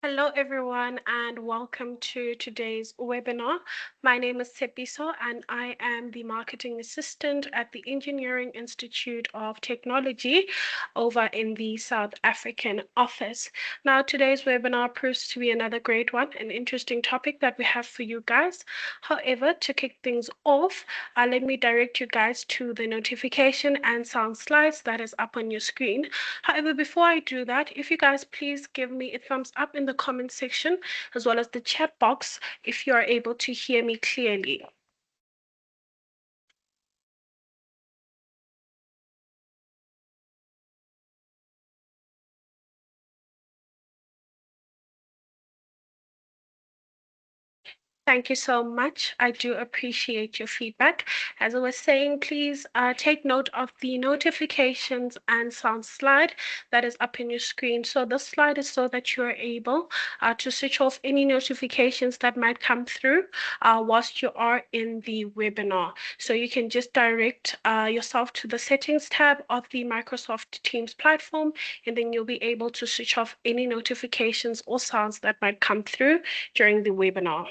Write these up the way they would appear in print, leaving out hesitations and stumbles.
Hello, everyone, and welcome to today's webinar. My name is Tsepiso, and I am the Marketing Assistant at the Engineering Institute of Technology over in the South African office. Now, today's webinar proves to be another great one, an interesting topic that we have for you guys. However, to kick things off, let me direct you guys to the notification and sound slides that is up on your screen. However, before I do that, if you guys please give me a thumbs up in the comment section as well as the chat box if you are able to hear me clearly. Thank you so much. I do appreciate your feedback. As I was saying, please take note of the notifications and sound slide that is up in your screen. So this slide is so that you are able to switch off any notifications that might come through whilst you are in the webinar. So you can just direct yourself to the settings tab of the Microsoft Teams platform, and then you'll be able to switch off any notifications or sounds that might come through during the webinar.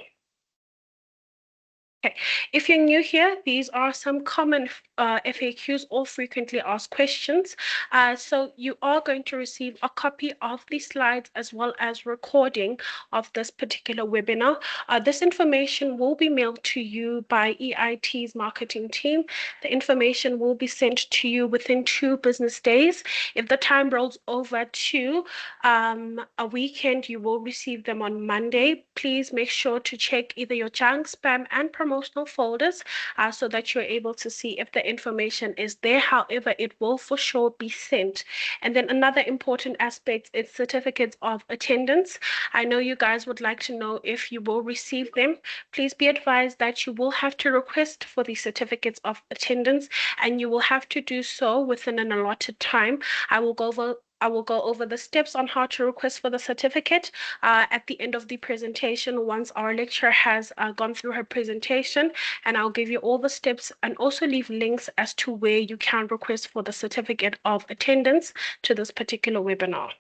Okay, if you're new here, these are some common FAQs or frequently asked questions. So you are going to receive a copy of the slides as well as recording of this particular webinar. This information will be mailed to you by EIT's marketing team. The information will be sent to you within 2 business days. If the time rolls over to a weekend, you will receive them on Monday. Please make sure to check either your junk, spam, and promotional folders so that you're able to see if the information is there. However, it will for sure be sent. And then another important aspect is certificates of attendance. I know you guys would like to know if you will receive them. Please be advised that you will have to request for the certificates of attendance, and you will have to do so within an allotted time. I will go over the steps on how to request for the certificate at the end of the presentation once our lecturer has gone through her presentation, and I'll give you all the steps and also leave links as to where you can request for the certificate of attendance to this particular webinar.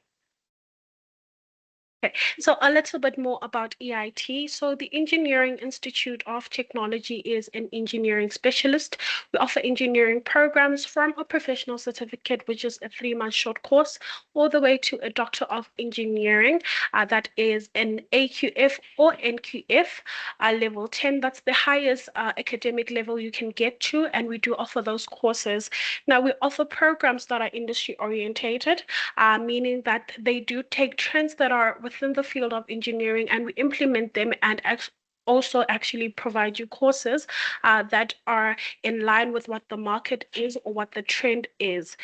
Okay, so a little bit more about EIT. So the Engineering Institute of Technology is an engineering specialist. We offer engineering programs from a professional certificate, which is a 3-month short course, all the way to a Doctor of Engineering, that is an AQF or NQF level 10. That's the highest academic level you can get to, and we do offer those courses. Now, we offer programs that are industry orientated, meaning that they do take trends that are within the field of engineering and we implement them and also actually provide you courses that are in line with what the market is or what the trend is.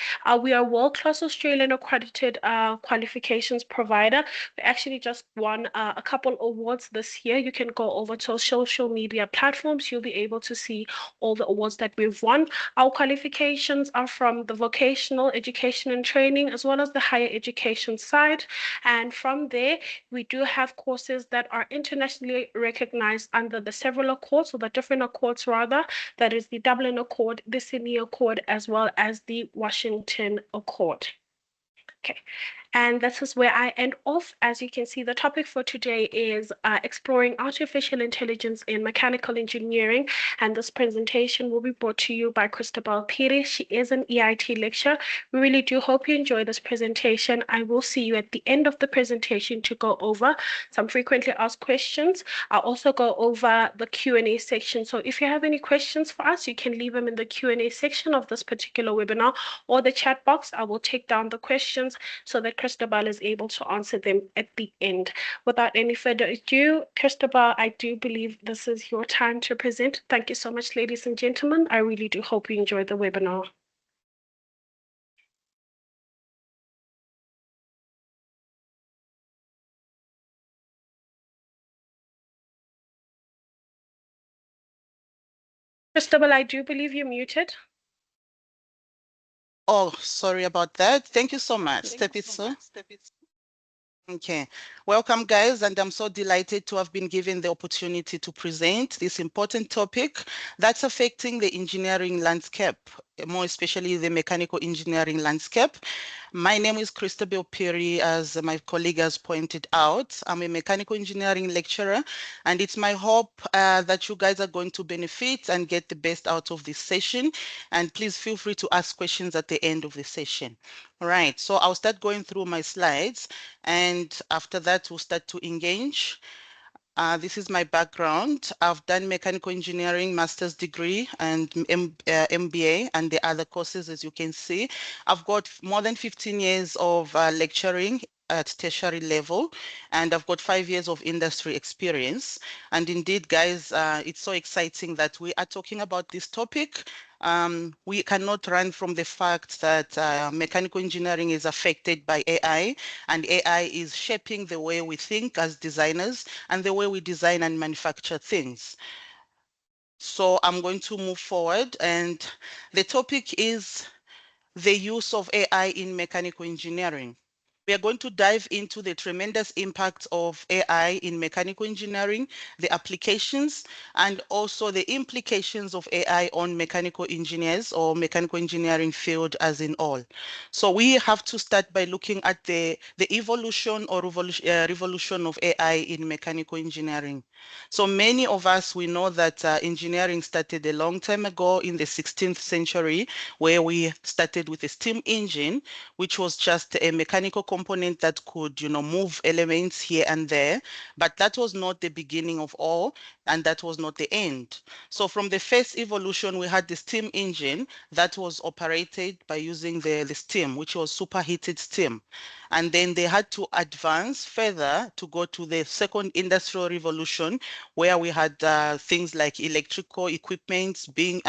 We are a world-class Australian accredited qualifications provider. We actually just won a couple awards this year. You can go over to our social media platforms. You'll be able to see all the awards that we've won. Our qualifications are from the vocational education and training as well as the higher education side. And from there, we do have courses that are internationally recognized under the several accords, or the different accords rather. That is the Dublin Accord, the Sydney Accord, as well as the Washington Accord. Okay, and this is where I end off. As you can see, the topic for today is exploring artificial intelligence in mechanical engineering, and this presentation will be brought to you by Christabel Pires. She is an EIT lecturer. We really do hope you enjoy this presentation. I will see you at the end of the presentation to go over some frequently asked questions. I'll also go over the Q&A section. So if you have any questions for us, you can leave them in the Q&A section of this particular webinar or the chat box. I will take down the questions so that Christabel is able to answer them at the end. Without any further ado, Christabel, I do believe this is your time to present. Thank you so much, ladies and gentlemen. I really do hope you enjoy the webinar. Christabel, I do believe you're muted. Oh, sorry about that. Thank you so much, Tsepiso. Okay, welcome guys, and I'm so delighted to have been given the opportunity to present this important topic that's affecting the engineering landscape, more especially the mechanical engineering landscape. My name is Christabel Piri, as my colleague has pointed out. I'm a mechanical engineering lecturer, and it's my hope that you guys are going to benefit and get the best out of this session. And please feel free to ask questions at the end of the session. All right, so I'll start going through my slides, and after that, we'll start to engage. This is my background. I've done mechanical engineering master's degree and MBA and the other courses, as you can see. I've got more than 15 years of lecturing at tertiary level, and I've got 5 years of industry experience. And indeed, guys, it's so exciting that we are talking about this topic. We cannot run from the fact that mechanical engineering is affected by AI, and AI is shaping the way we think as designers and the way we design and manufacture things. So I'm going to move forward, and the topic is the use of AI in mechanical engineering. We are going to dive into the tremendous impact of AI in mechanical engineering, the applications, and also the implications of AI on mechanical engineers or mechanical engineering field as in all. So we have to start by looking at the evolution or revolution of AI in mechanical engineering. So many of us, we know that engineering started a long time ago in the 16th century, where we started with a steam engine, which was just a mechanical component that could, move elements here and there. But that was not the beginning of all, and that was not the end. So from the first evolution, we had the steam engine that was operated by using the steam, which was superheated steam. And then they had to advance further to go to the second industrial revolution, where we had things like electrical equipment being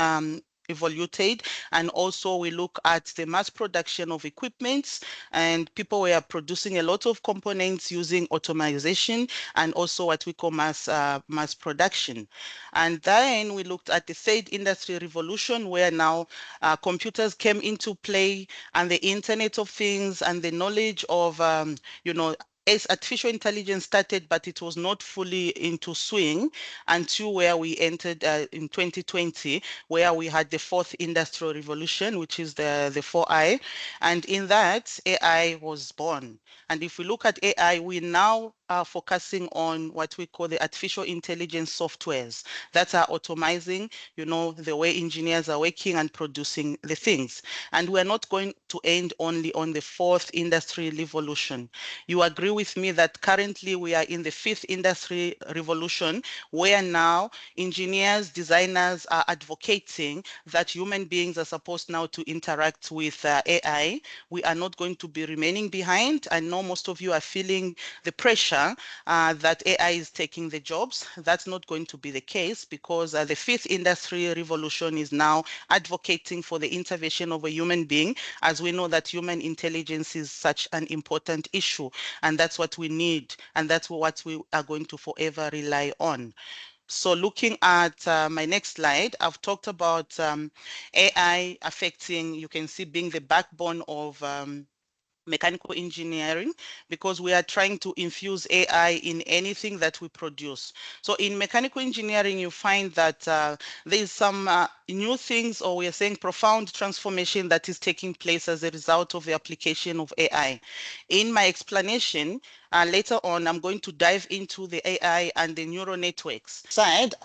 evaluated, and also we look at the mass production of equipments, and people were producing a lot of components using automation and also what we call mass production. And then we looked at the third industry revolution, where now computers came into play, and the Internet of Things and the knowledge of as artificial intelligence started, but it was not fully into swing until where we entered in 2020, where we had the fourth industrial revolution, which is the 4I. And in that, AI was born. And if we look at AI, we now are focusing on what we call the artificial intelligence softwares that are automizing, the way engineers are working and producing the things. And we're not going to end only on the fourth industry revolution. You agree with me that currently we are in the fifth industry revolution, where now engineers, designers are advocating that human beings are supposed now to interact with AI. We are not going to be remaining behind. I know most of you are feeling the pressure that AI is taking the jobs. That's not going to be the case, because the fifth industry revolution is now advocating for the intervention of a human being, as we know that human intelligence is such an important issue, and that's what we need, and that's what we are going to forever rely on. So looking at my next slide, I've talked about AI affecting, you can see, being the backbone of mechanical engineering, because we are trying to infuse AI in anything that we produce. So in mechanical engineering, you find that there is some new things, or we are saying profound transformation, that is taking place as a result of the application of AI. In my explanation, later on, I'm going to dive into the AI and the neural networks side.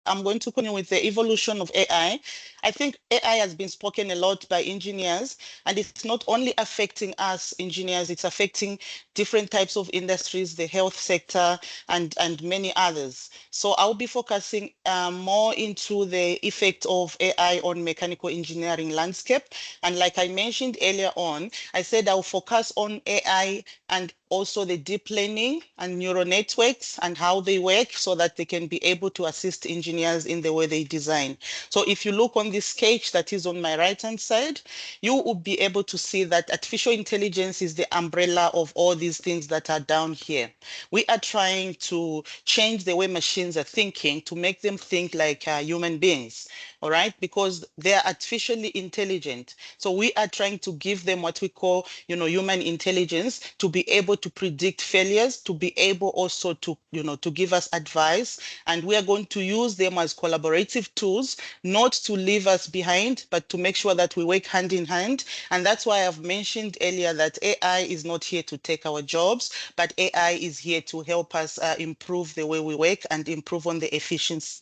I'm going to continue with the evolution of AI. I think AI has been spoken a lot by engineers, and it's not only affecting us engineers, it's affecting different types of industries, the health sector, and many others. So I'll be focusing more into the effect of AI on mechanical engineering landscape. And like I mentioned earlier on, I said I'll focus on AI and also the deep learning and neural networks and how they work, so that they can be able to assist engineers in the way they design. So if you look on this sketch that is on my right-hand side, you will be able to see that artificial intelligence is the umbrella of all these things that are down here. We are trying to change the way machines are thinking to make them think like human beings. all right, because they are artificially intelligent. So we are trying to give them what we call, human intelligence to be able to predict failures, to be able also to, to give us advice. And we are going to use them as collaborative tools, not to leave us behind, but to make sure that we work hand in hand. And that's why I've mentioned earlier that AI is not here to take our jobs, but AI is here to help us improve the way we work and improve on the efficiency.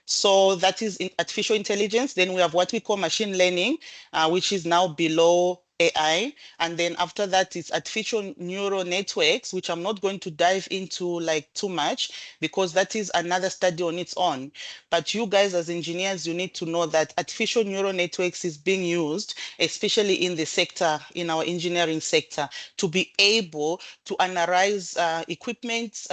So that is in artificial intelligence. Then we have what we call machine learning, which is now below AI. And then after that, it's artificial neural networks, which I'm not going to dive into like too much because that is another study on its own. But you guys as engineers, you need to know that artificial neural networks is being used, especially in the sector, in our engineering sector, to be able to analyze equipment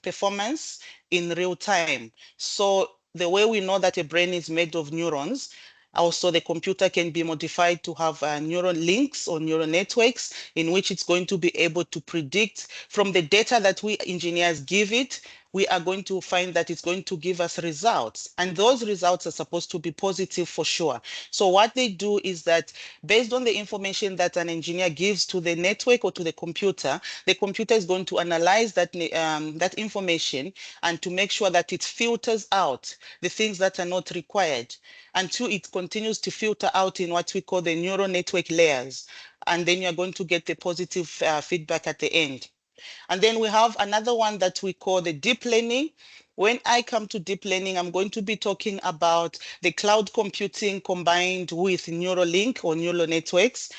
performance in real time. So the way we know that a brain is made of neurons, also the computer can be modified to have neural links or neural networks in which it's going to be able to predict from the data that we engineers give it. We are going to find that it's going to give us results. And those results are supposed to be positive for sure. So what they do is that based on the information that an engineer gives to the network or to the computer is going to analyze that information and to make sure that it filters out the things that are not required until it continues to filter out in what we call the neural network layers. And then you're going to get the positive feedback at the end. And then we have another one that we call the deep learning. When I come to deep learning, I'm going to be talking about the cloud computing combined with Neuralink or neural networks.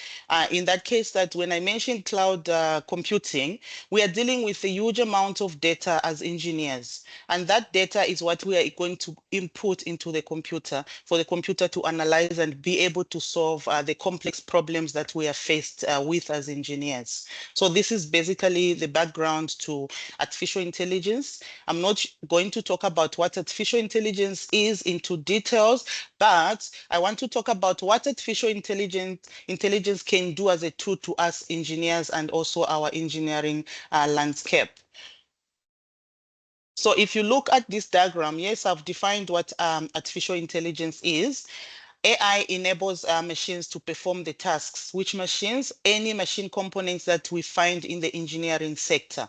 In that case, that when I mention cloud computing, we are dealing with a huge amount of data as engineers. And that data is what we are going to input into the computer for the computer to analyze and be able to solve the complex problems that we are faced with as engineers. So this is basically the background to artificial intelligence. I'm not going to talk about what artificial intelligence is into details, but I want to talk about what artificial intelligence can do as a tool to us engineers and also our engineering landscape. So if you look at this diagram, yes, I've defined what artificial intelligence is. AI enables machines to perform the tasks. Which machines? Any machine components that we find in the engineering sector.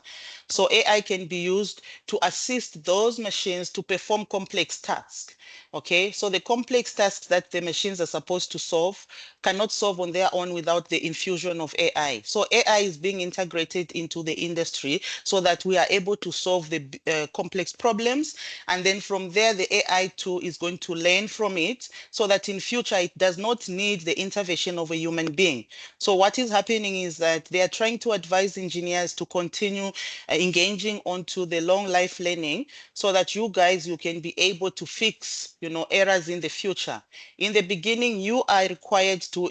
So AI can be used to assist those machines to perform complex tasks. Okay, so the complex tasks that the machines are supposed to solve cannot solve on their own without the infusion of AI. So AI is being integrated into the industry so that we are able to solve the complex problems. And then from there, the AI tool is going to learn from it so that in future, it does not need the intervention of a human being. So what is happening is that they are trying to advise engineers to continue engaging onto the long life learning so that you can be able to fix, errors in the future. In the beginning, you are required to,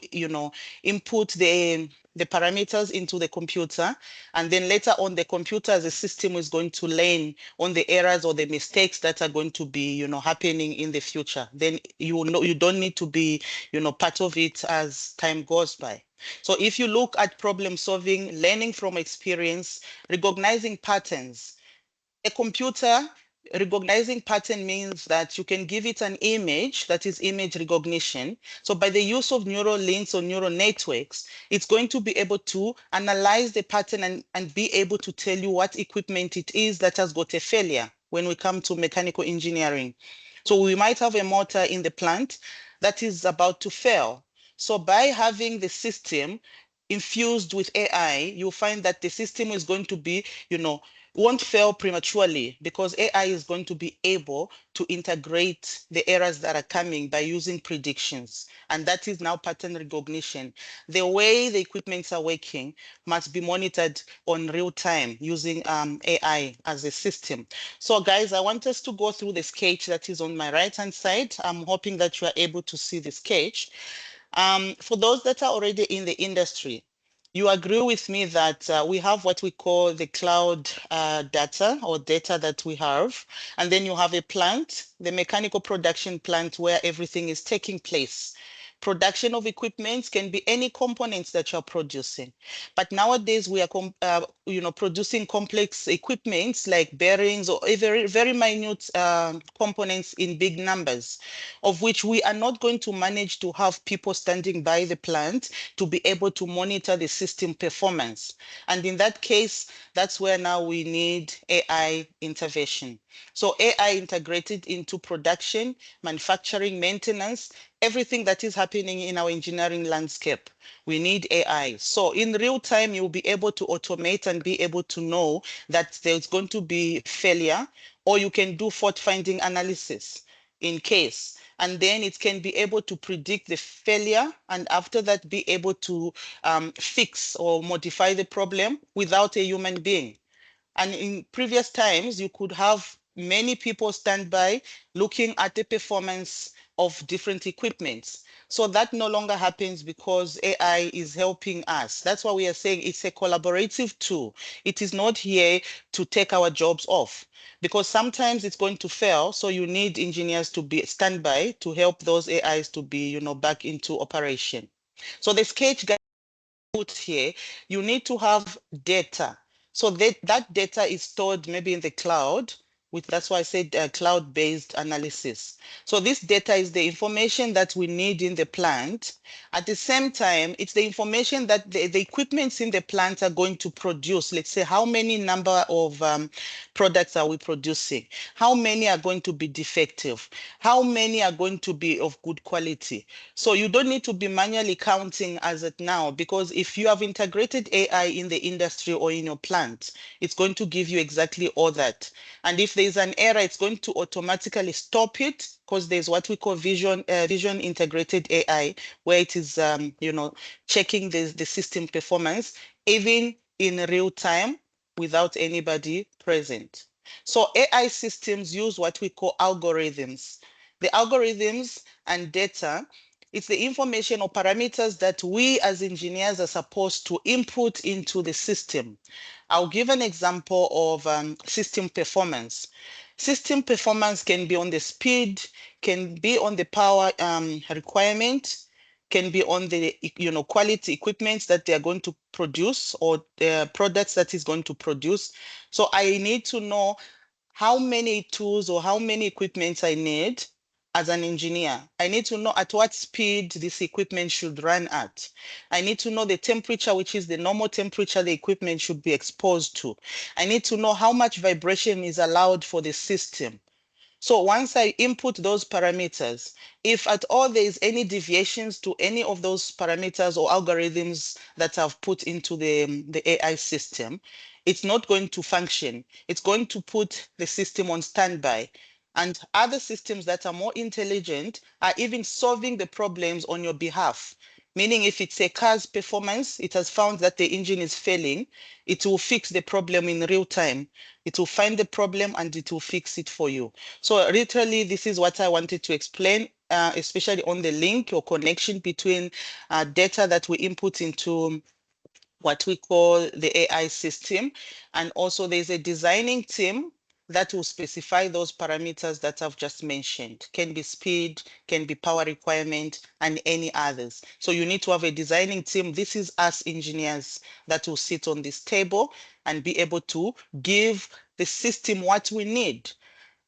input the parameters into the computer, and then later on the computer as a system is going to learn on the errors or the mistakes that are going to be happening in the future. Then you don't need to be part of it as time goes by. So if you look at problem solving, learning from experience, recognizing patterns, a computer recognizing pattern means that you can give it an image, that is image recognition. So by the use of neural links or neural networks, it's going to be able to analyze the pattern and be able to tell you what equipment it is that has got a failure when we come to mechanical engineering. So we might have a motor in the plant that is about to fail. So by having the system infused with AI, you'll find that the system is going to be, won't fail prematurely because AI is going to be able to integrate the errors that are coming by using predictions. And that is now pattern recognition. The way the equipments are working must be monitored on real time using AI as a system. So guys, I want us to go through the sketch that is on my right-hand side. I'm hoping that you are able to see the sketch. For those that are already in the industry, you agree with me that we have what we call the cloud data or data that we have. And then you have a plant, the mechanical production plant where everything is taking place. Production of equipment can be any components that you're producing. But nowadays we are producing complex equipments like bearings or very, very minute components in big numbers, of which we are not going to manage to have people standing by the plant to be able to monitor the system performance. And in that case, that's where now we need AI intervention. So AI integrated into production, manufacturing, maintenance, everything that is happening in our engineering landscape. We need AI. So in real time, you'll be able to automate and be able to know that there's going to be failure, or you can do fault finding analysis in case. And then it can be able to predict the failure, and after that be able to fix or modify the problem without a human being. And in previous times, you could have many people stand by looking at the performance of different equipments. So that no longer happens because AI is helping us. That's why we are saying it's a collaborative tool. It is not here to take our jobs off, because sometimes it's going to fail. So you need engineers to be standby to help those AIs to be, back into operation. So the sketch put here, you need to have data. So that data is stored maybe in the cloud, which that's why I said cloud-based analysis. So this data is the information that we need in the plant. At the same time, it's the information that the equipments in the plant are going to produce. Let's say how many number of products are we producing? How many are going to be defective? How many are going to be of good quality? So you don't need to be manually counting as it now, because if you have integrated AI in the industry or in your plant, it's going to give you exactly all that. And if there's an error, it's going to automatically stop it, because there's what we call vision integrated AI, where it is checking the system performance even in real time without anybody present. So AI systems use what we call algorithms. The algorithms and data, it's the information or parameters that we as engineers are supposed to input into the system. I'll give an example of system performance. System performance can be on the speed, can be on the power requirement, can be on the quality equipment that they are going to produce, or the products that is going to produce. So I need to know how many tools or how many equipments I need as an engineer. I need to know at what speed this equipment should run at. I need to know the temperature, which is the normal temperature the equipment should be exposed to. I need to know how much vibration is allowed for the system. So once I input those parameters, if at all there is any deviations to any of those parameters or algorithms that I've put into the AI system, it's not going to function. It's going to put the system on standby. And other systems that are more intelligent are even solving the problems on your behalf. Meaning if it's a car's performance, it has found that the engine is failing, it will fix the problem in real time. It will find the problem and it will fix it for you. So literally, this is what I wanted to explain, especially on the link or connection between data that we input into what we call the AI system. And also there's a designing team that will specify those parameters that I've just mentioned. Can be speed, can be power requirement, and any others. So you need to have a designing team. This is us engineers that will sit on this table and be able to give the system what we need.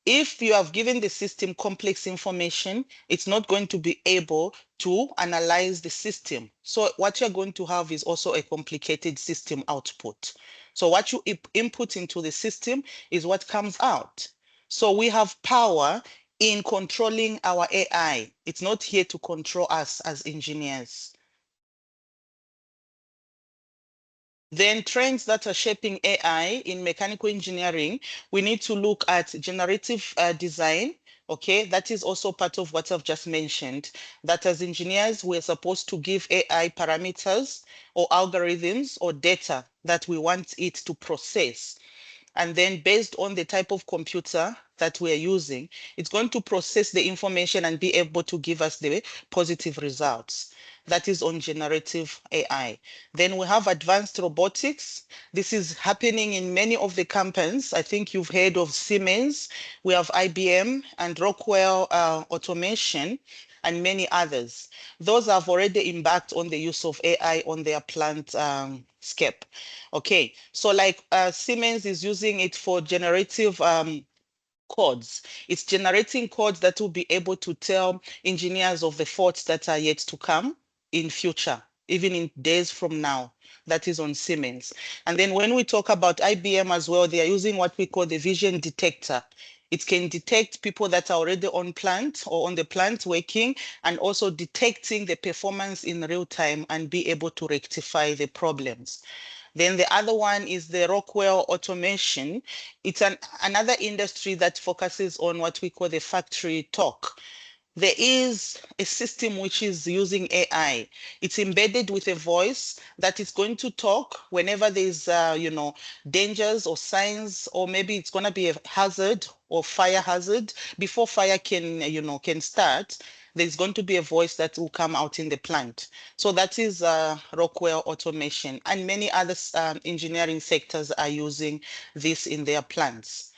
If you have given the system complex information, it's not going to be able to analyze the system. So what you're going to have is also a complicated system output. So what you input into the system is what comes out. So we have power in controlling our AI. It's not here to control us as engineers. Then trends that are shaping AI in mechanical engineering, we need to look at generative design. Okay, that is also part of what I've just mentioned, that as engineers, we're supposed to give AI parameters or algorithms or data that we want it to process. And then based on the type of computer that we're using, it's going to process the information and be able to give us the positive results. That is on generative AI. Then we have advanced robotics. This is happening in many of the companies. I think you've heard of Siemens. We have IBM and Rockwell Automation. and many others. Those have already embarked on the use of AI on their plant scape. Okay, so like Siemens is using it for generative codes. It's generating codes that will be able to tell engineers of the faults that are yet to come in future, even in days from now. That is on Siemens. And then when we talk about IBM as well, they are using what we call the vision detector. It can detect people that are already on plant or on the plant working, and also detecting the performance in real time and be able to rectify the problems. Then the other one is the Rockwell automation. It's another industry that focuses on what we call the factory talk. There is a system which is using AI. It's embedded with a voice that is going to talk whenever there's, dangers or signs, or maybe it's going to be a hazard or fire hazard. Before fire can start, there's going to be a voice that will come out in the plant. So that is Rockwell automation, and many other engineering sectors are using this in their plants.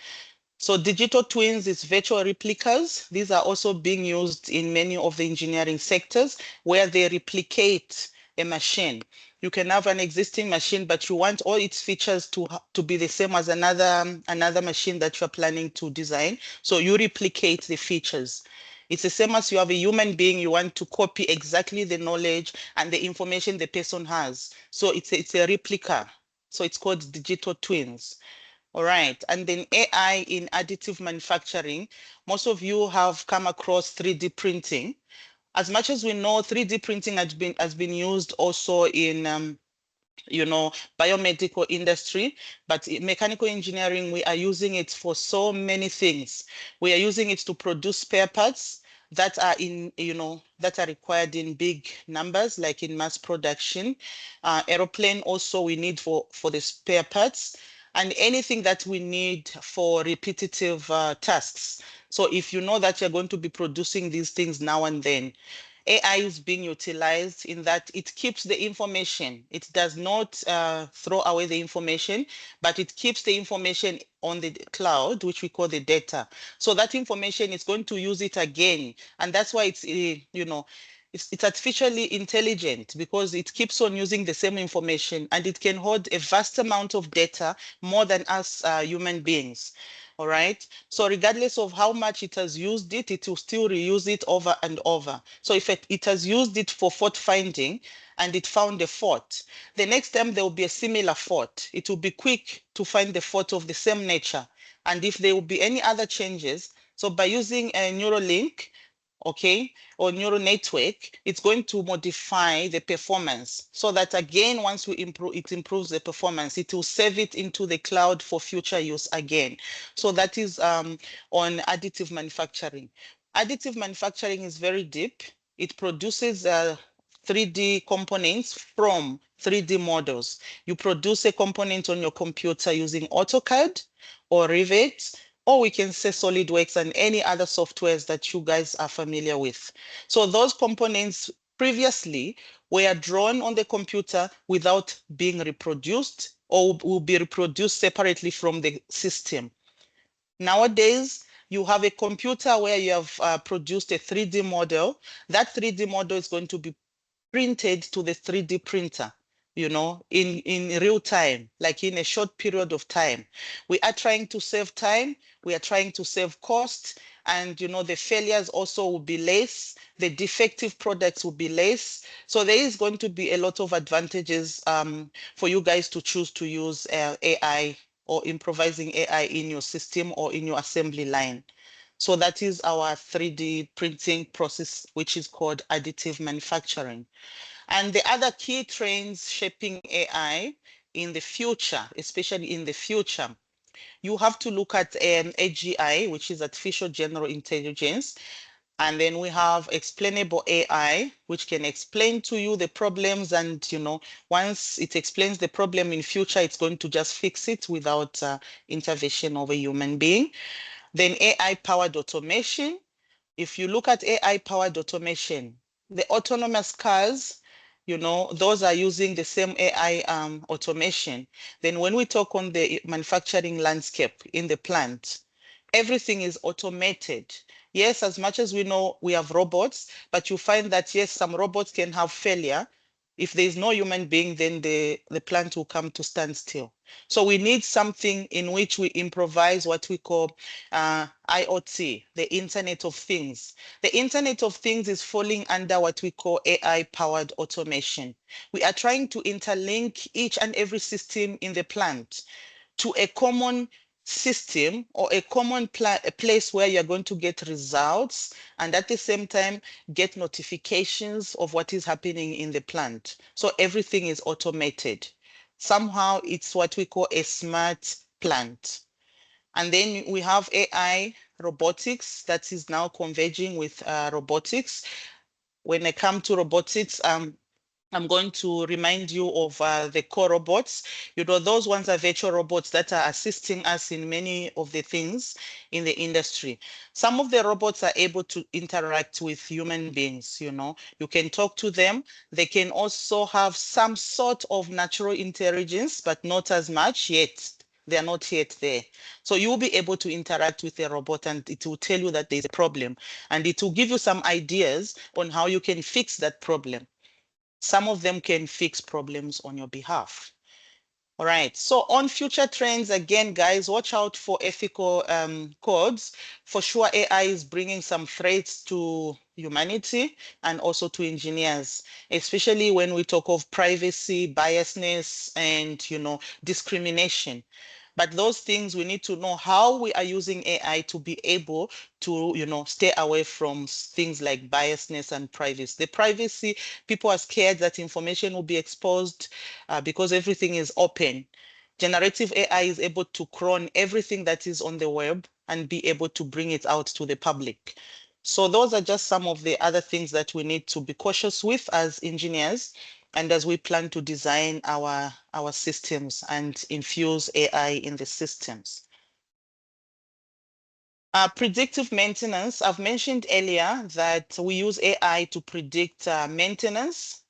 So digital twins is virtual replicas. These are also being used in many of the engineering sectors where they replicate a machine. You can have an existing machine, but you want all its features to be the same as another machine that you're planning to design. So you replicate the features. It's the same as you have a human being, you want to copy exactly the knowledge and the information the person has. So it's a replica. So it's called digital twins. All right. And then AI in additive manufacturing. Most of you have come across 3D printing. As much as we know, 3D printing has been used also in biomedical industry, but in mechanical engineering, we are using it for so many things. We are using it to produce spare parts that are that are required in big numbers, like in mass production. Aeroplane also we need for the spare parts, and anything that we need for repetitive tasks. So if you know that you're going to be producing these things now and then, AI is being utilized in that it keeps the information. It does not throw away the information, but it keeps the information on the cloud, which we call the data. So that information is going to use it again. And that's why it's artificially intelligent, because it keeps on using the same information, and it can hold a vast amount of data, more than us human beings. All right. So regardless of how much it has used it, it will still reuse it over and over. So if it has used it for fault finding and it found a fault, the next time there will be a similar fault. It will be quick to find the fault of the same nature. And if there will be any other changes, so by using a neural link, okay, or neural network, it's going to modify the performance, so that again, once we improve, it improves the performance, it will save it into the cloud for future use again. So that is on additive manufacturing. Additive manufacturing is very deep. It produces 3D components from 3D models. You produce a component on your computer using AutoCAD or Revit, or we can say SolidWorks and any other softwares that you guys are familiar with. So those components previously were drawn on the computer without being reproduced, or will be reproduced separately from the system. Nowadays, you have a computer where you have produced a 3D model. That 3D model is going to be printed to the 3D printer, in real time, like in a short period of time. We are trying to save time, we are trying to save cost, and the failures also will be less, the defective products will be less. So there is going to be a lot of advantages for you guys to choose to use AI or improvising AI in your system or in your assembly line. So that is our 3D printing process, which is called additive manufacturing. And the other key trends shaping AI in the future, especially in the future, you have to look at AGI, which is artificial general intelligence. And then we have explainable AI, which can explain to you the problems. And, once it explains the problem in future, it's going to just fix it without intervention of a human being. Then AI-powered automation. If you look at AI-powered automation, the autonomous cars, those are using the same AI automation. Then when we talk on the manufacturing landscape in the plant, everything is automated. Yes, as much as we know we have robots, but you find that yes, some robots can have failure. If there is no human being, then the plant will come to stand still. So we need something in which we improvise what we call IoT, the Internet of Things. The Internet of Things is falling under what we call AI-powered automation. We are trying to interlink each and every system in the plant to a common system or a common a place where you're going to get results and at the same time get notifications of what is happening in the plant. So everything is automated. Somehow it's what we call a smart plant. And then we have AI robotics that is now converging with robotics. When I come to robotics, I'm going to remind you of the core robots. You know, those ones are virtual robots that are assisting us in many of the things in the industry. Some of the robots are able to interact with human beings, you know. You can talk to them. They can also have some sort of natural intelligence, but not as much yet. They are not yet there. So you'll be able to interact with a robot and it will tell you that there's a problem. And it will give you some ideas on how you can fix that problem. Some of them can fix problems on your behalf. All right. So on future trends, again, guys, watch out for ethical codes. For sure, AI is bringing some threats to humanity and also to engineers, especially when we talk of privacy, biasness, and, you know, discrimination. But those things we need to know how we are using AI to be able to, you know, stay away from things like biasness and privacy. The privacy, people are scared that information will be exposed because everything is open. Generative AI is able to clone everything that is on the web and be able to bring it out to the public. So those are just some of the other things that we need to be cautious with as engineers and as we plan to design our systems and infuse AI in the systems. Predictive maintenance, I've mentioned earlier that we use AI to predict maintenance.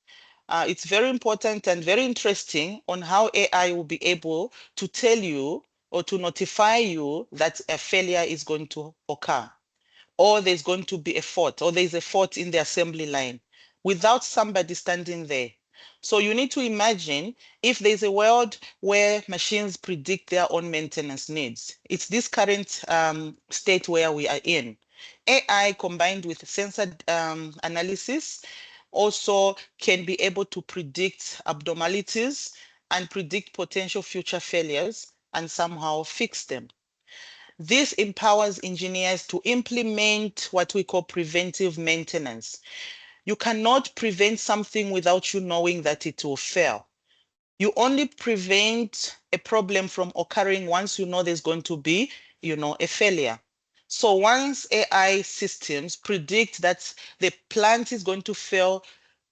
It's very important and very interesting on how AI will be able to tell you or to notify you that a failure is going to occur, or there's going to be a fault, or there's a fault in the assembly line without somebody standing there. So you need to imagine if there's a world where machines predict their own maintenance needs. It's this current state where we are in. AI combined with sensor analysis also can be able to predict abnormalities and predict potential future failures and somehow fix them. This empowers engineers to implement what we call preventive maintenance. You cannot prevent something without you knowing that it will fail. You only prevent a problem from occurring once you know there's going to be, you know, a failure. So once AI systems predict that the plant is going to fail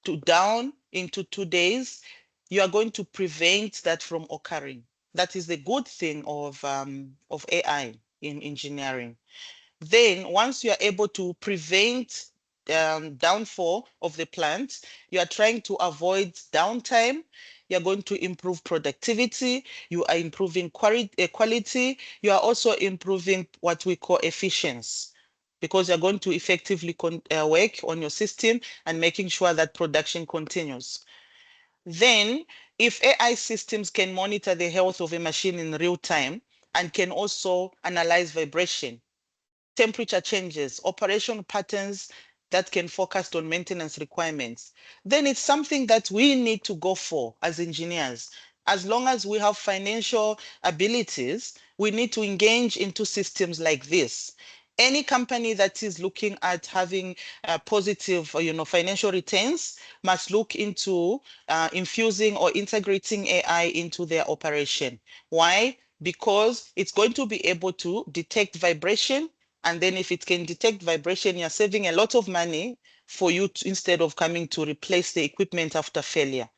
to down into 2 days, you are going to prevent that from occurring. That is the good thing of AI in engineering. Then once you are able to prevent downfall of the plant, you are trying to avoid downtime. You're going to improve productivity. You are improving quality. You are also improving what we call efficiency because you're going to effectively work on your system and making sure that production continues. Then, if AI systems can monitor the health of a machine in real time and can also analyze vibration, temperature changes, operation patterns that can focus on maintenance requirements, then it's something that we need to go for as engineers. As long as we have financial abilities, we need to engage into systems like this. Any company that is looking at having positive, you know, financial returns must look into infusing or integrating AI into their operation. Why? Because it's going to be able to detect vibration, and then if it can detect vibration, you're saving a lot of money for you to, instead of coming to replace the equipment after failure.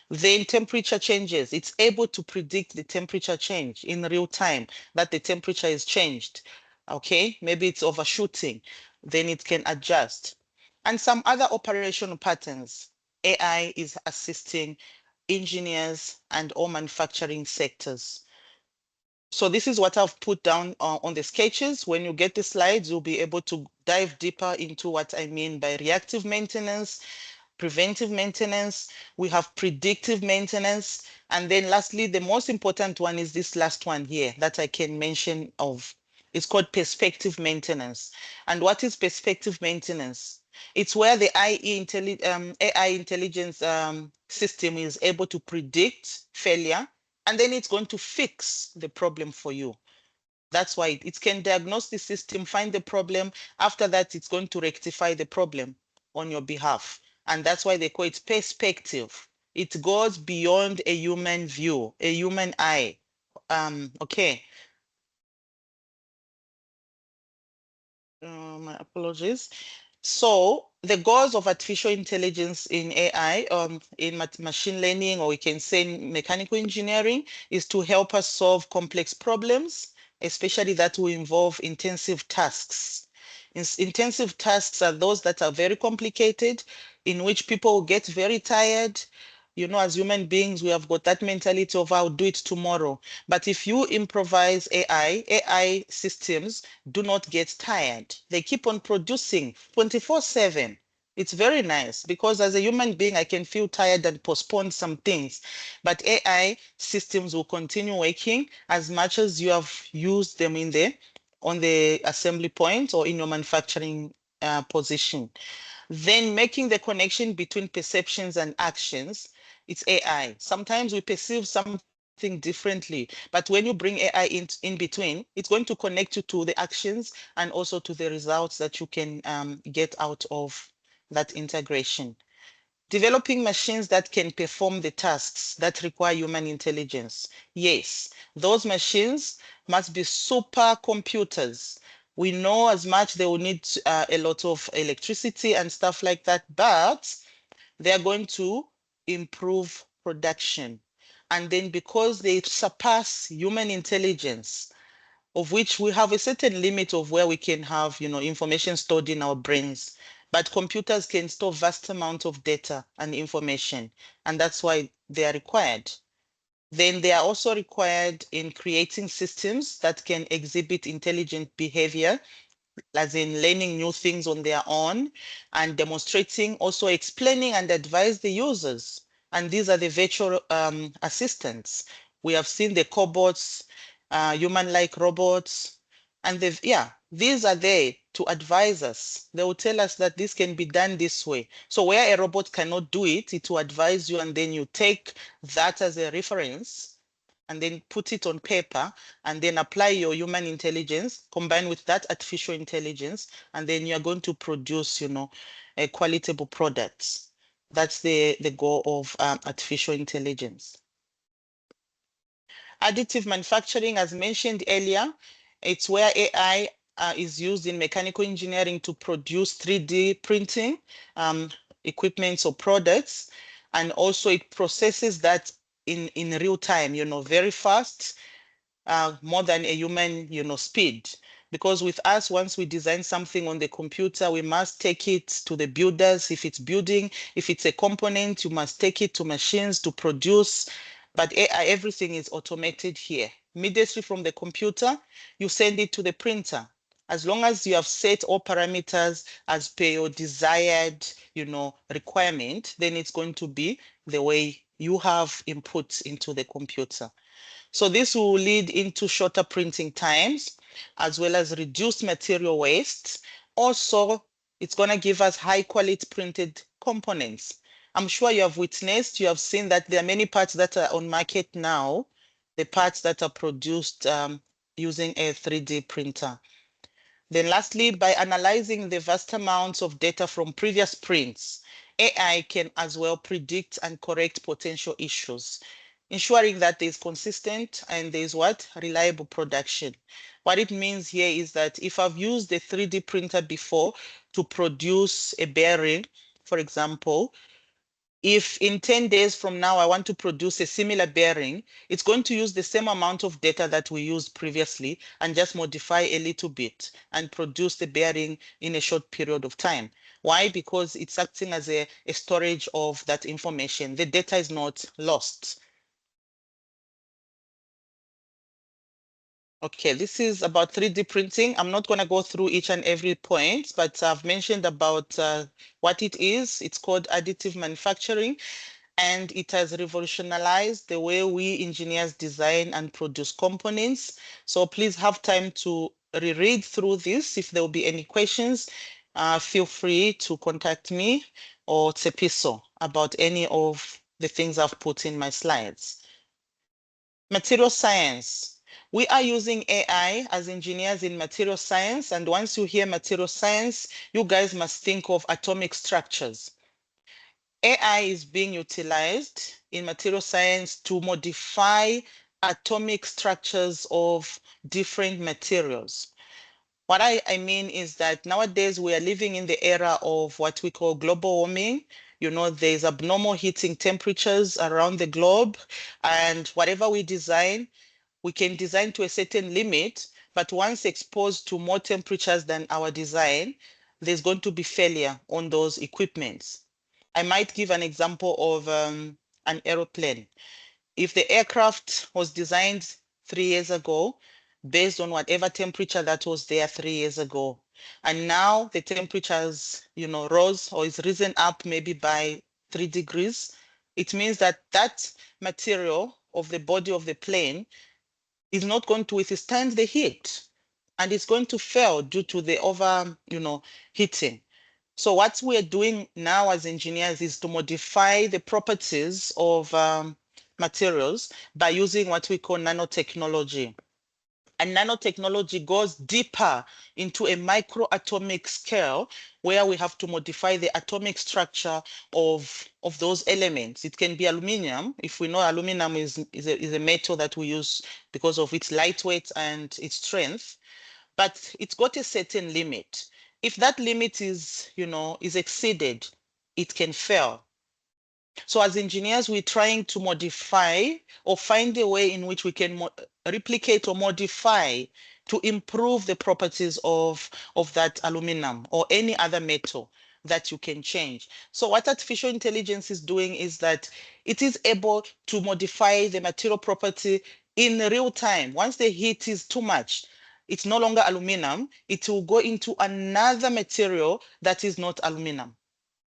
Then temperature changes. It's able to predict the temperature change in real time, that the temperature is changed. Okay, maybe it's overshooting. Then it can adjust. And some other operational patterns. AI is assisting engineers and all manufacturing sectors So this is what I've put down on the sketches. When you get the slides, you'll be able to dive deeper into what I mean by reactive maintenance, preventive maintenance, we have predictive maintenance, and then lastly, the most important one is this last one here that I can mention of. It's called perspective maintenance. And what is perspective maintenance? It's where the AI intelligence system is able to predict failure, and then it's going to fix the problem for you. That's why it can diagnose the system, find the problem. After that, it's going to rectify the problem on your behalf. And that's why they call it perspective. It goes beyond a human view, a human eye. Okay. My apologies. So the goals of artificial intelligence in AI, in machine learning, or we can say mechanical engineering, is to help us solve complex problems, especially that will involve intensive tasks. Intensive tasks are those that are very complicated, in which people get very tired. You know, as human beings, we have got that mentality of I'll do it tomorrow. But if you improvise AI systems do not get tired. They keep on producing 24/7. It's very nice because as a human being, I can feel tired and postpone some things. But AI systems will continue working as much as you have used them on the assembly point or in your manufacturing position. Then making the connection between perceptions and actions, it's AI. Sometimes we perceive something differently, but when you bring AI in between, it's going to connect you to the actions and also to the results that you can get out of that integration. Developing machines that can perform the tasks that require human intelligence. Yes, those machines must be supercomputers. We know as much they will need a lot of electricity and stuff like that, but they are going to improve production. And then because they surpass human intelligence, of which we have a certain limit of where we can have, information stored in our brains. But computers can store vast amount of data and information, and that's why they are required. Then they are also required in creating systems that can exhibit intelligent behavior, as in learning new things on their own and demonstrating, also explaining and advise the users. And these are the virtual assistants. We have seen the cobots, human-like robots, and these are there to advise us. They will tell us that this can be done this way. So where a robot cannot do it, it will advise you, and then you take that as a reference and then put it on paper and then apply your human intelligence combined with that artificial intelligence, and then you're going to produce, a qualitable products. That's the goal of artificial intelligence. Additive manufacturing, as mentioned earlier, it's where AI is used in mechanical engineering to produce 3D printing equipments or products. And also it processes that in real time, very fast, more than a human, speed. Because with us, once we design something on the computer, we must take it to the builders. If it's building, if it's a component, you must take it to machines to produce. But AI, everything is automated here. Immediately from the computer, you send it to the printer. As long as you have set all parameters as per your desired, requirement, then it's going to be the way you have input into the computer. So this will lead into shorter printing times, as well as reduced material waste. Also, it's going to give us high quality printed components. I'm sure you have witnessed, you have seen that there are many parts that are on market now, the parts that are produced using a 3D printer. Then lastly, by analyzing the vast amounts of data from previous prints, AI can as well predict and correct potential issues, ensuring that there's consistent and there's reliable production. What it means here is that if I've used a 3D printer before to produce a bearing, for example, if in 10 days from now I want to produce a similar bearing, it's going to use the same amount of data that we used previously and just modify a little bit and produce the bearing in a short period of time. Why? Because it's acting as a storage of that information. The data is not lost. Okay, this is about 3D printing. I'm not going to go through each and every point, but I've mentioned about what it is. It's called additive manufacturing, and it has revolutionized the way we engineers design and produce components. So please have time to reread through this. If there will be any questions, feel free to contact me or Tsepiso about any of the things I've put in my slides. Material science. We are using AI as engineers in material science, and once you hear material science, you guys must think of atomic structures. AI is being utilized in material science to modify atomic structures of different materials. What I mean is that nowadays we are living in the era of what we call global warming. You know, there's abnormal heating temperatures around the globe, and whatever we design, we can design to a certain limit, but once exposed to more temperatures than our design, there's going to be failure on those equipments. I might give an example of an aeroplane. If the aircraft was designed 3 years ago, based on whatever temperature that was there 3 years ago, and now the temperatures, rose or is risen up maybe by 3 degrees, it means that that material of the body of the plane is not going to withstand the heat, and it's going to fail due to the over, heating. So what we're doing now as engineers is to modify the properties of materials by using what we call nanotechnology. And nanotechnology goes deeper into a microatomic scale where we have to modify the atomic structure of those elements. It can be aluminum. If we know aluminum is a metal that we use because of its lightweight and its strength, but it's got a certain limit. If that limit is exceeded, it can fail. So as engineers, we're trying to modify or find a way in which we can replicate or modify to improve the properties of that aluminum or any other metal that you can change. So what artificial intelligence is doing is that it is able to modify the material property in real time. Once the heat is too much, it's no longer aluminum, it will go into another material that is not aluminum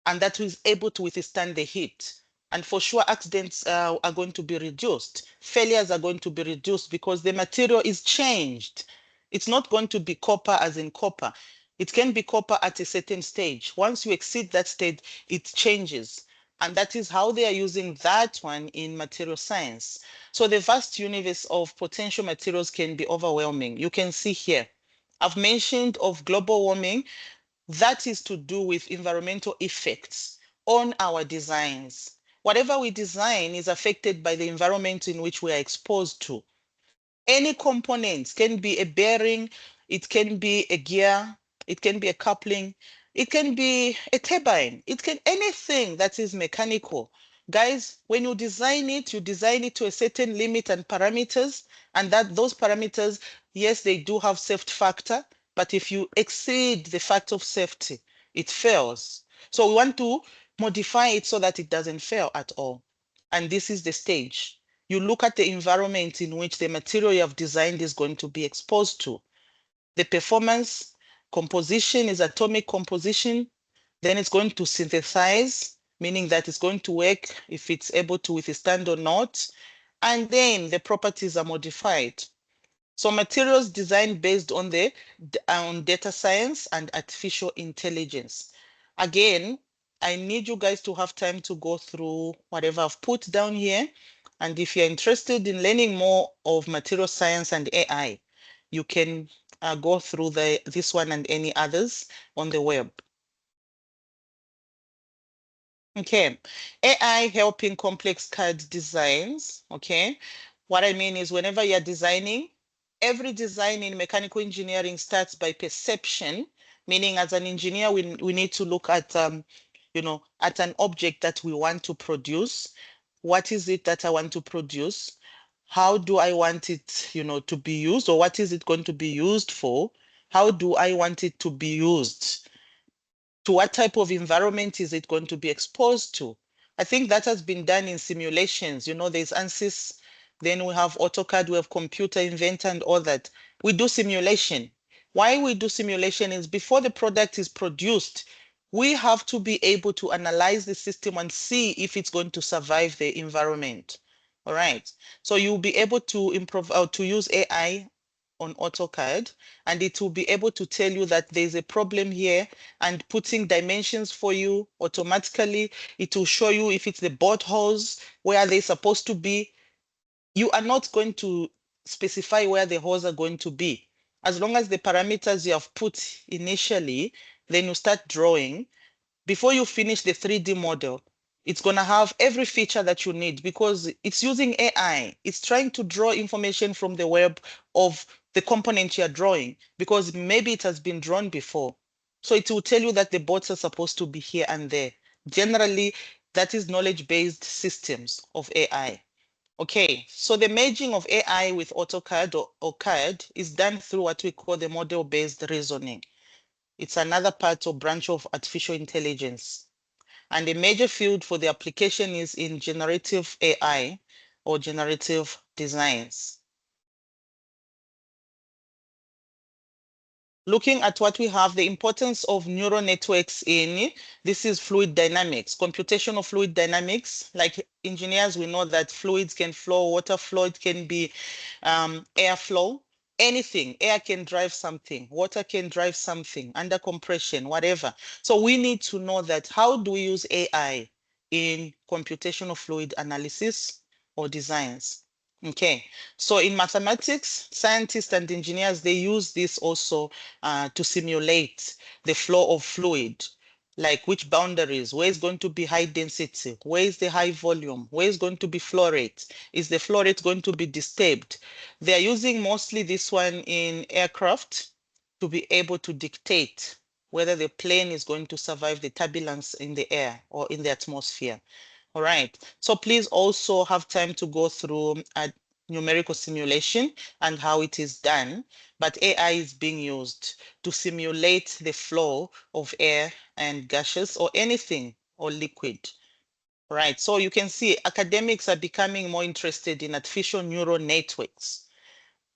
and that is able to withstand the heat. And for sure, accidents are going to be reduced. Failures are going to be reduced because the material is changed. It's not going to be copper as in copper. It can be copper at a certain stage. Once you exceed that stage, it changes. And that is how they are using that one in material science. So the vast universe of potential materials can be overwhelming. You can see here. I've mentioned of global warming, that is to do with environmental effects on our designs. Whatever we design is affected by the environment in which we are exposed to. Any components can be a bearing, it can be a gear, it can be a coupling, it can be a turbine, it can anything that is mechanical. Guys, when you design it to a certain limit and parameters, and that those parameters, yes, they do have safety factor, but if you exceed the factor of safety, it fails. So we want to modify it so that it doesn't fail at all. And this is the stage. You look at the environment in which the material you have designed is going to be exposed to. The performance composition is atomic composition. Then it's going to synthesize, meaning that it's going to work if it's able to withstand or not. And then the properties are modified. So materials designed based on on data science and artificial intelligence. Again, I need you guys to have time to go through whatever I've put down here. And if you're interested in learning more of material science and AI, you can go through this one and any others on the web. Okay, AI helping complex CAD designs. Okay, what I mean is whenever you're designing, every design in mechanical engineering starts by perception, meaning as an engineer, we need to look at, at an object that we want to produce. What is it that I want to produce? How do I want it, to be used, or what is it going to be used for? How do I want it to be used? To what type of environment is it going to be exposed to? I think that has been done in simulations. There's ANSYS Then we have AutoCAD, we have Computer Inventor and all that. We do simulation. Why we do simulation is before the product is produced, we have to be able to analyze the system and see if it's going to survive the environment. All right. So you'll be able to improve or to use AI on AutoCAD, and it will be able to tell you that there's a problem here and putting dimensions for you automatically. It will show you if it's the bolt holes, where they're supposed to be. You are not going to specify where the holes are going to be. As long as the parameters you have put initially, then you start drawing. Before you finish the 3D model, it's going to have every feature that you need because it's using AI. It's trying to draw information from the web of the component you're drawing because maybe it has been drawn before. So it will tell you that the bots are supposed to be here and there. Generally, that is knowledge-based systems of AI. Okay, so the merging of AI with AutoCAD or CAD is done through what we call the model-based reasoning. It's another part or branch of artificial intelligence. And a major field for the application is in generative AI or generative designs. Looking at what we have, the importance of neural networks in, this is fluid dynamics, computational fluid dynamics. Like engineers, we know that fluids can flow, water flow, it can be air flow, anything. Air can drive something, water can drive something, under compression, whatever. So we need to know that how do we use AI in computational fluid analysis or designs? Okay, so in mathematics, scientists and engineers, they use this also to simulate the flow of fluid, like which boundaries, where is going to be high density, where is the high volume, where is going to be flow rate, is the flow rate going to be disturbed? They're using mostly this one in aircraft to be able to dictate whether the plane is going to survive the turbulence in the air or in the atmosphere. All right, so please also have time to go through a numerical simulation and how it is done, but AI is being used to simulate the flow of air and gaseous or anything or liquid. Right, so you can see academics are becoming more interested in artificial neural networks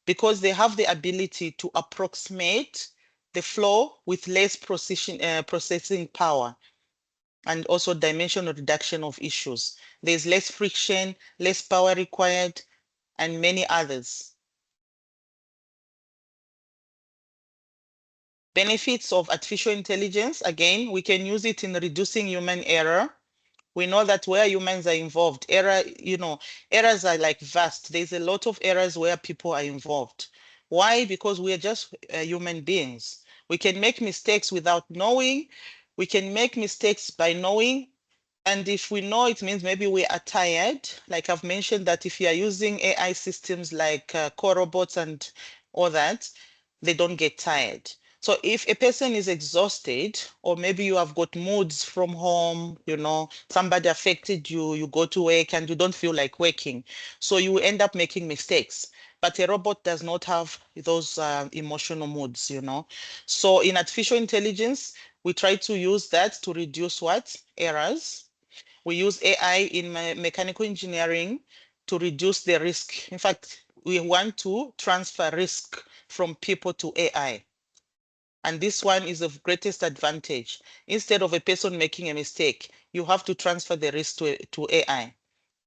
because they have the ability to approximate the flow with less processing power and also dimensional reduction of issues. There's less friction, less power required, and many others. Benefits of artificial intelligence, again, we can use it in reducing human error. We know that where humans are involved, errors are like vast. There's a lot of errors where people are involved. Why? Because we are just human beings. We can make mistakes without knowing. We can make mistakes by knowing. And if we know, it means maybe we are tired. Like I've mentioned that if you are using AI systems like core robots and all that, they don't get tired. So if a person is exhausted, or maybe you have got moods from home, somebody affected you, you go to work and you don't feel like working. So you end up making mistakes. But a robot does not have those emotional moods. So in artificial intelligence, we try to use that to reduce what? Errors. We use AI in mechanical engineering to reduce the risk. In fact, we want to transfer risk from people to AI. And this one is of greatest advantage. Instead of a person making a mistake, you have to transfer the risk to AI.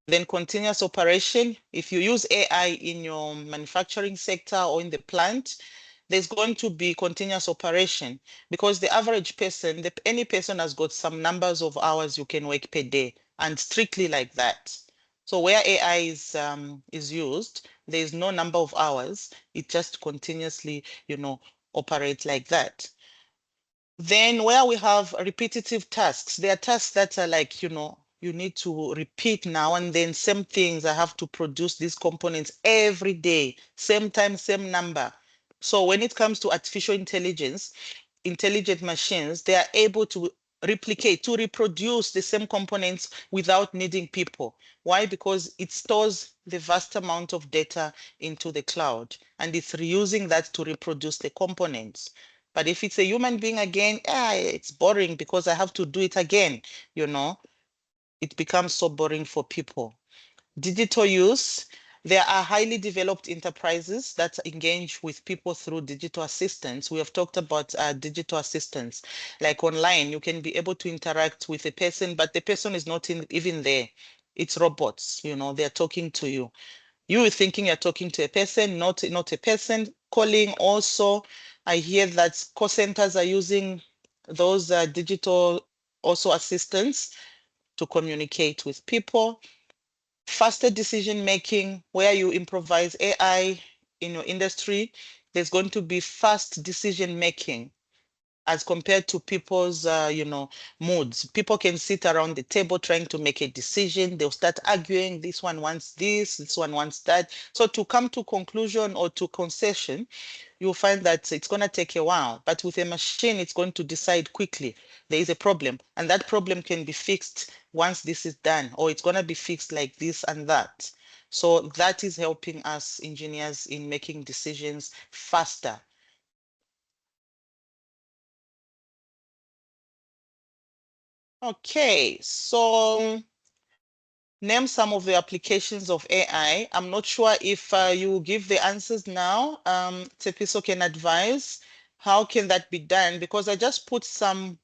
Then continuous operation, if you use AI in your manufacturing sector or in the plant, there's going to be continuous operation because the average person, any person has got some numbers of hours you can work per day and strictly like that. So where AI is used, there is no number of hours. It just continuously, operate like that. Then where we have repetitive tasks, there are tasks that are like, you need to repeat now and then same things. I have to produce these components every day, same time, same number. So when it comes to artificial intelligence, intelligent machines, they are able to replicate, to reproduce the same components without needing people. Why? Because it stores the vast amount of data into the cloud and it's reusing that to reproduce the components. But if it's a human being again, it's boring because I have to do it again, it becomes so boring for people. Digital use, There are highly developed enterprises that engage with people through digital assistants. We have talked about digital assistants. Like online, you can be able to interact with a person, but the person is not even there. It's robots, they're talking to you. You are thinking you're talking to a person, not a person. Calling also, I hear that call centers are using those digital also assistants to communicate with people. Faster decision making, where you improvise AI in your industry, there's going to be fast decision making as compared to people's, moods. People can sit around the table trying to make a decision. They'll start arguing. This one wants this one wants that. So to come to conclusion or to concession, you'll find that it's going to take a while. But with a machine, it's going to decide quickly. There is a problem, and that problem can be fixed once this is done, or it's going to be fixed like this and that. So that is helping us engineers in making decisions faster. Okay, so name some of the applications of AI. I'm not sure if you give the answers now. Tepiso can advise. How can that be done? Because I just put some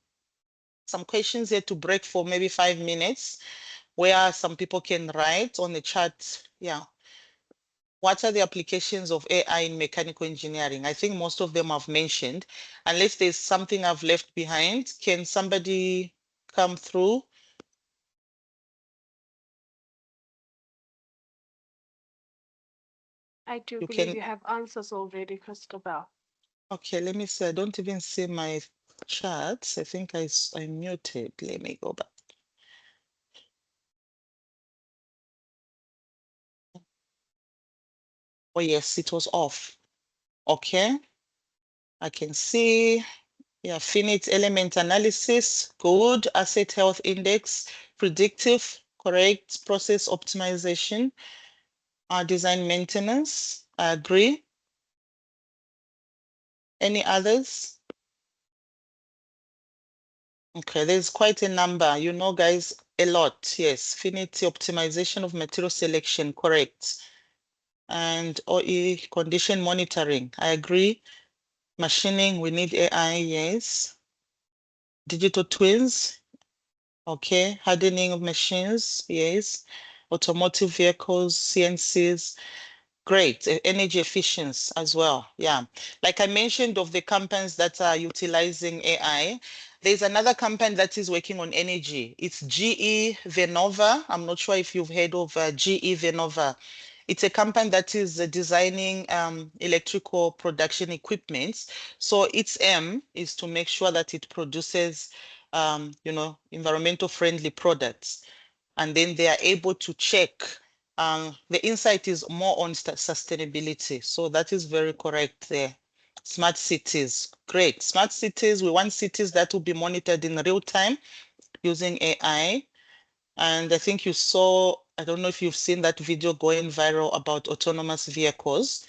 questions here to break for maybe 5 minutes, where some people can write on the chat. Yeah. What are the applications of AI in mechanical engineering? I think most of them I've mentioned. Unless there's something I've left behind, can somebody come through? I do You believe can. you have answers already, Christabel. Okay, let me see. I don't even see my charts. I think I muted. Let me go back. Oh, yes, it was off. Okay, I can see. Yeah, finite element analysis, good. Asset health index, predictive, correct. Process optimization, design maintenance. I agree. Any others? Okay, there's quite a number. Guys, a lot. Yes, finite optimization of material selection, correct. And OE condition monitoring. I agree. Machining, we need AI, yes. Digital twins, okay. Hardening of machines, yes. Automotive vehicles, CNCs, great. Energy efficiency as well, yeah. Like I mentioned of the companies that are utilizing AI, there's another company that is working on energy. It's GE Vernova. I'm not sure if you've heard of GE Vernova. It's a company that is designing electrical production equipment. So its aim is to make sure that it produces, environmental friendly products. And then they are able to check. The insight is more on sustainability. So that is very correct there. Smart cities, great. Smart cities, we want cities that will be monitored in real time using AI. And I think you saw, I don't know if you've seen that video going viral about autonomous vehicles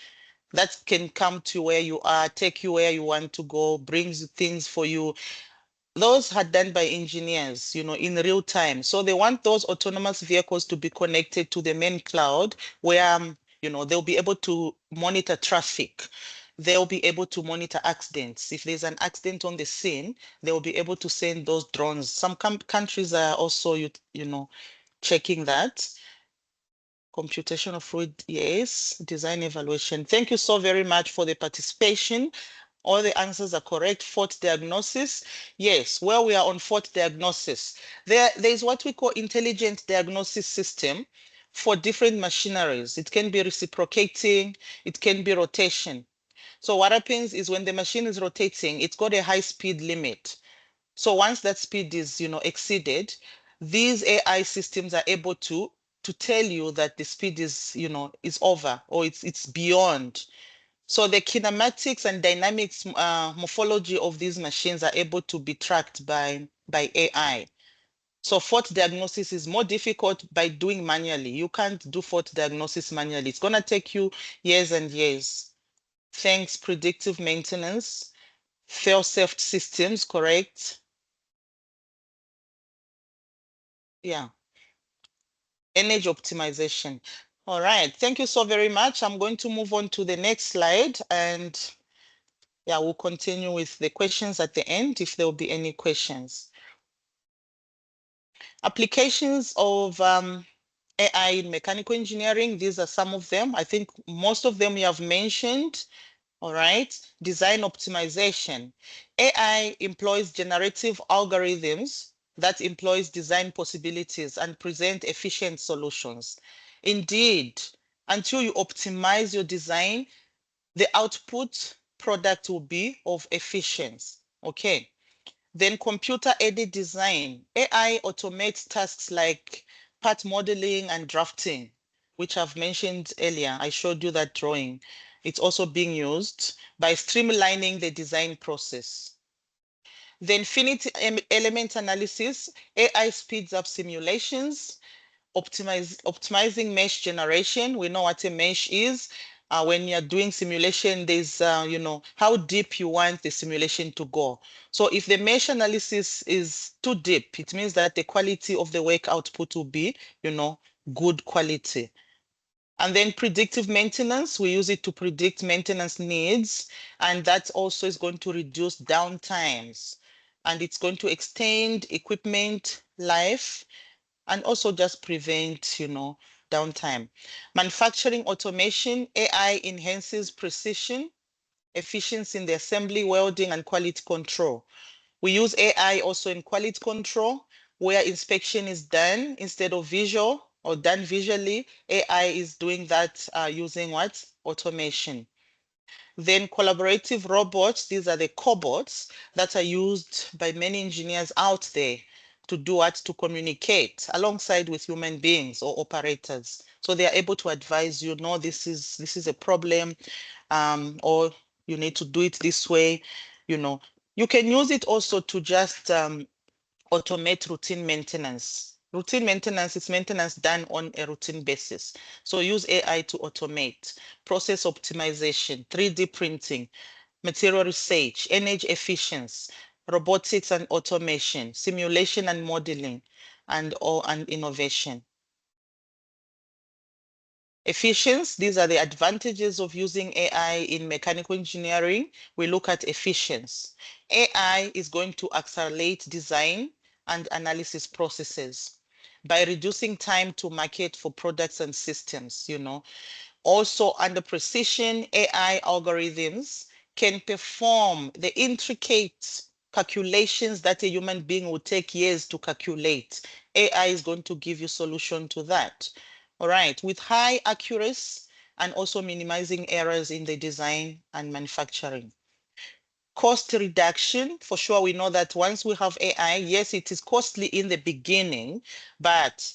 that can come to where you are, take you where you want to go, brings things for you. Those are done by engineers, in real time. So they want those autonomous vehicles to be connected to the main cloud where, they'll be able to monitor traffic. They'll be able to monitor accidents. If there's an accident on the scene, they'll be able to send those drones. Some countries are also, checking that. Computational fluid, yes. Design evaluation. Thank you so very much for the participation. All the answers are correct. Fault diagnosis. Yes, well, we are on fault diagnosis. There's what we call intelligent diagnosis system for different machineries. It can be reciprocating, it can be rotation. So what happens is when the machine is rotating, it's got a high speed limit. So once that speed is, exceeded, these AI systems are able to tell you that the speed is, is over or it's beyond. So the kinematics and dynamics morphology of these machines are able to be tracked by AI. So fault diagnosis is more difficult by doing manually. You can't do fault diagnosis manually. It's going to take you years and years. Thanks, predictive maintenance, fail-safe systems, correct? Yeah. Energy optimization. All right, thank you so very much. I'm going to move on to the next slide, and yeah, we'll continue with the questions at the end if there will be any questions. Applications of AI in mechanical engineering, these are some of them. I think most of them you have mentioned. All right, design optimization. AI employs generative algorithms that employs design possibilities and present efficient solutions. Indeed, until you optimize your design, the output product will be of efficiency. Okay. Then computer-aided design. AI automates tasks like part modeling and drafting, which I've mentioned earlier. I showed you that drawing. It's also being used by streamlining the design process. Then finite element analysis. AI speeds up simulations, optimizing mesh generation. We know what a mesh is. When you're doing simulation, there's, how deep you want the simulation to go. So if the mesh analysis is too deep, it means that the quality of the work output will be, good quality. And then predictive maintenance, we use it to predict maintenance needs, and that also is going to reduce downtimes, and it's going to extend equipment life and also just prevent, downtime. Manufacturing automation, AI enhances precision, efficiency in the assembly, welding, and quality control. We use AI also in quality control, where inspection is done instead of visual or done visually. AI is doing that using what? Automation. Then collaborative robots, these are the cobots that are used by many engineers out there to do what? To communicate alongside with human beings or operators. So they are able to advise you, no, this is a problem, or you need to do it this way, you know. You can use it also to just automate routine maintenance. Routine maintenance is maintenance done on a routine basis. So use AI to automate process optimization, 3D printing, material research, energy efficiency, robotics and automation, simulation and modeling, and innovation. Efficiency, these are the advantages of using AI in mechanical engineering. We look at efficiency. AI is going to accelerate design and analysis processes by reducing time to market for products and systems, Also, under precision, AI algorithms can perform the intricate calculations that a human being would take years to calculate. AI is going to give you solution to that. All right, with high accuracy and also minimizing errors in the design and manufacturing. Cost reduction, for sure, we know that once we have AI, yes, it is costly in the beginning, but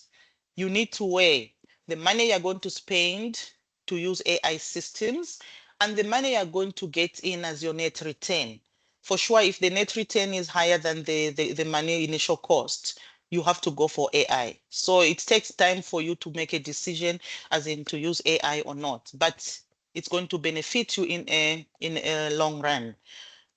you need to weigh the money you're going to spend to use AI systems and the money you're going to get in as your net return. For sure, if the net return is higher than the money initial cost, you have to go for AI. So it takes time for you to make a decision as in to use AI or not, but it's going to benefit you in a long run.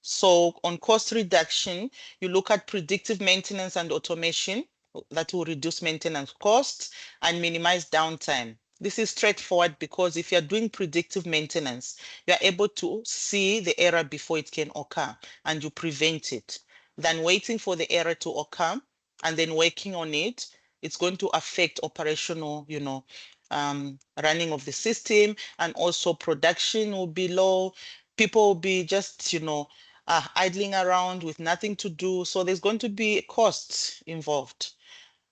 So on cost reduction, you look at predictive maintenance and automation that will reduce maintenance costs and minimize downtime. This is straightforward because if you're doing predictive maintenance, you're able to see the error before it can occur and you prevent it. Than waiting for the error to occur and then working on it, it's going to affect operational, running of the system, and also production will be low. People will be just, idling around with nothing to do. So there's going to be costs involved.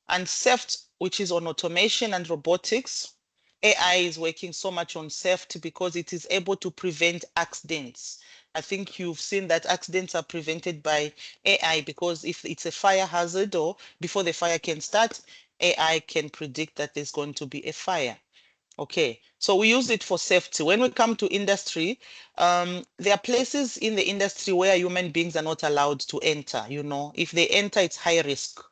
And SEFT, which is on automation and robotics, AI is working so much on SEFT because it is able to prevent accidents. I think you've seen that accidents are prevented by AI because if it's a fire hazard or before the fire can start, AI can predict that there's going to be a fire. Okay, so we use it for safety. When we come to industry, there are places in the industry where human beings are not allowed to enter. If they enter, it's high risk.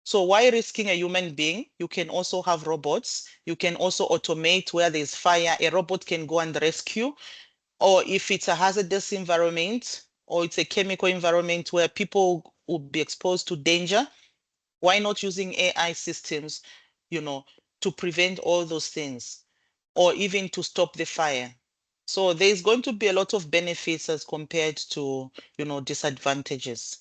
So why risking a human being? You can also have robots. You can also automate where there's fire. A robot can go and rescue. Or if it's a hazardous environment or it's a chemical environment where people will be exposed to danger, why not using AI systems, to prevent all those things? or even to stop the fire. So there's going to be a lot of benefits as compared to, disadvantages.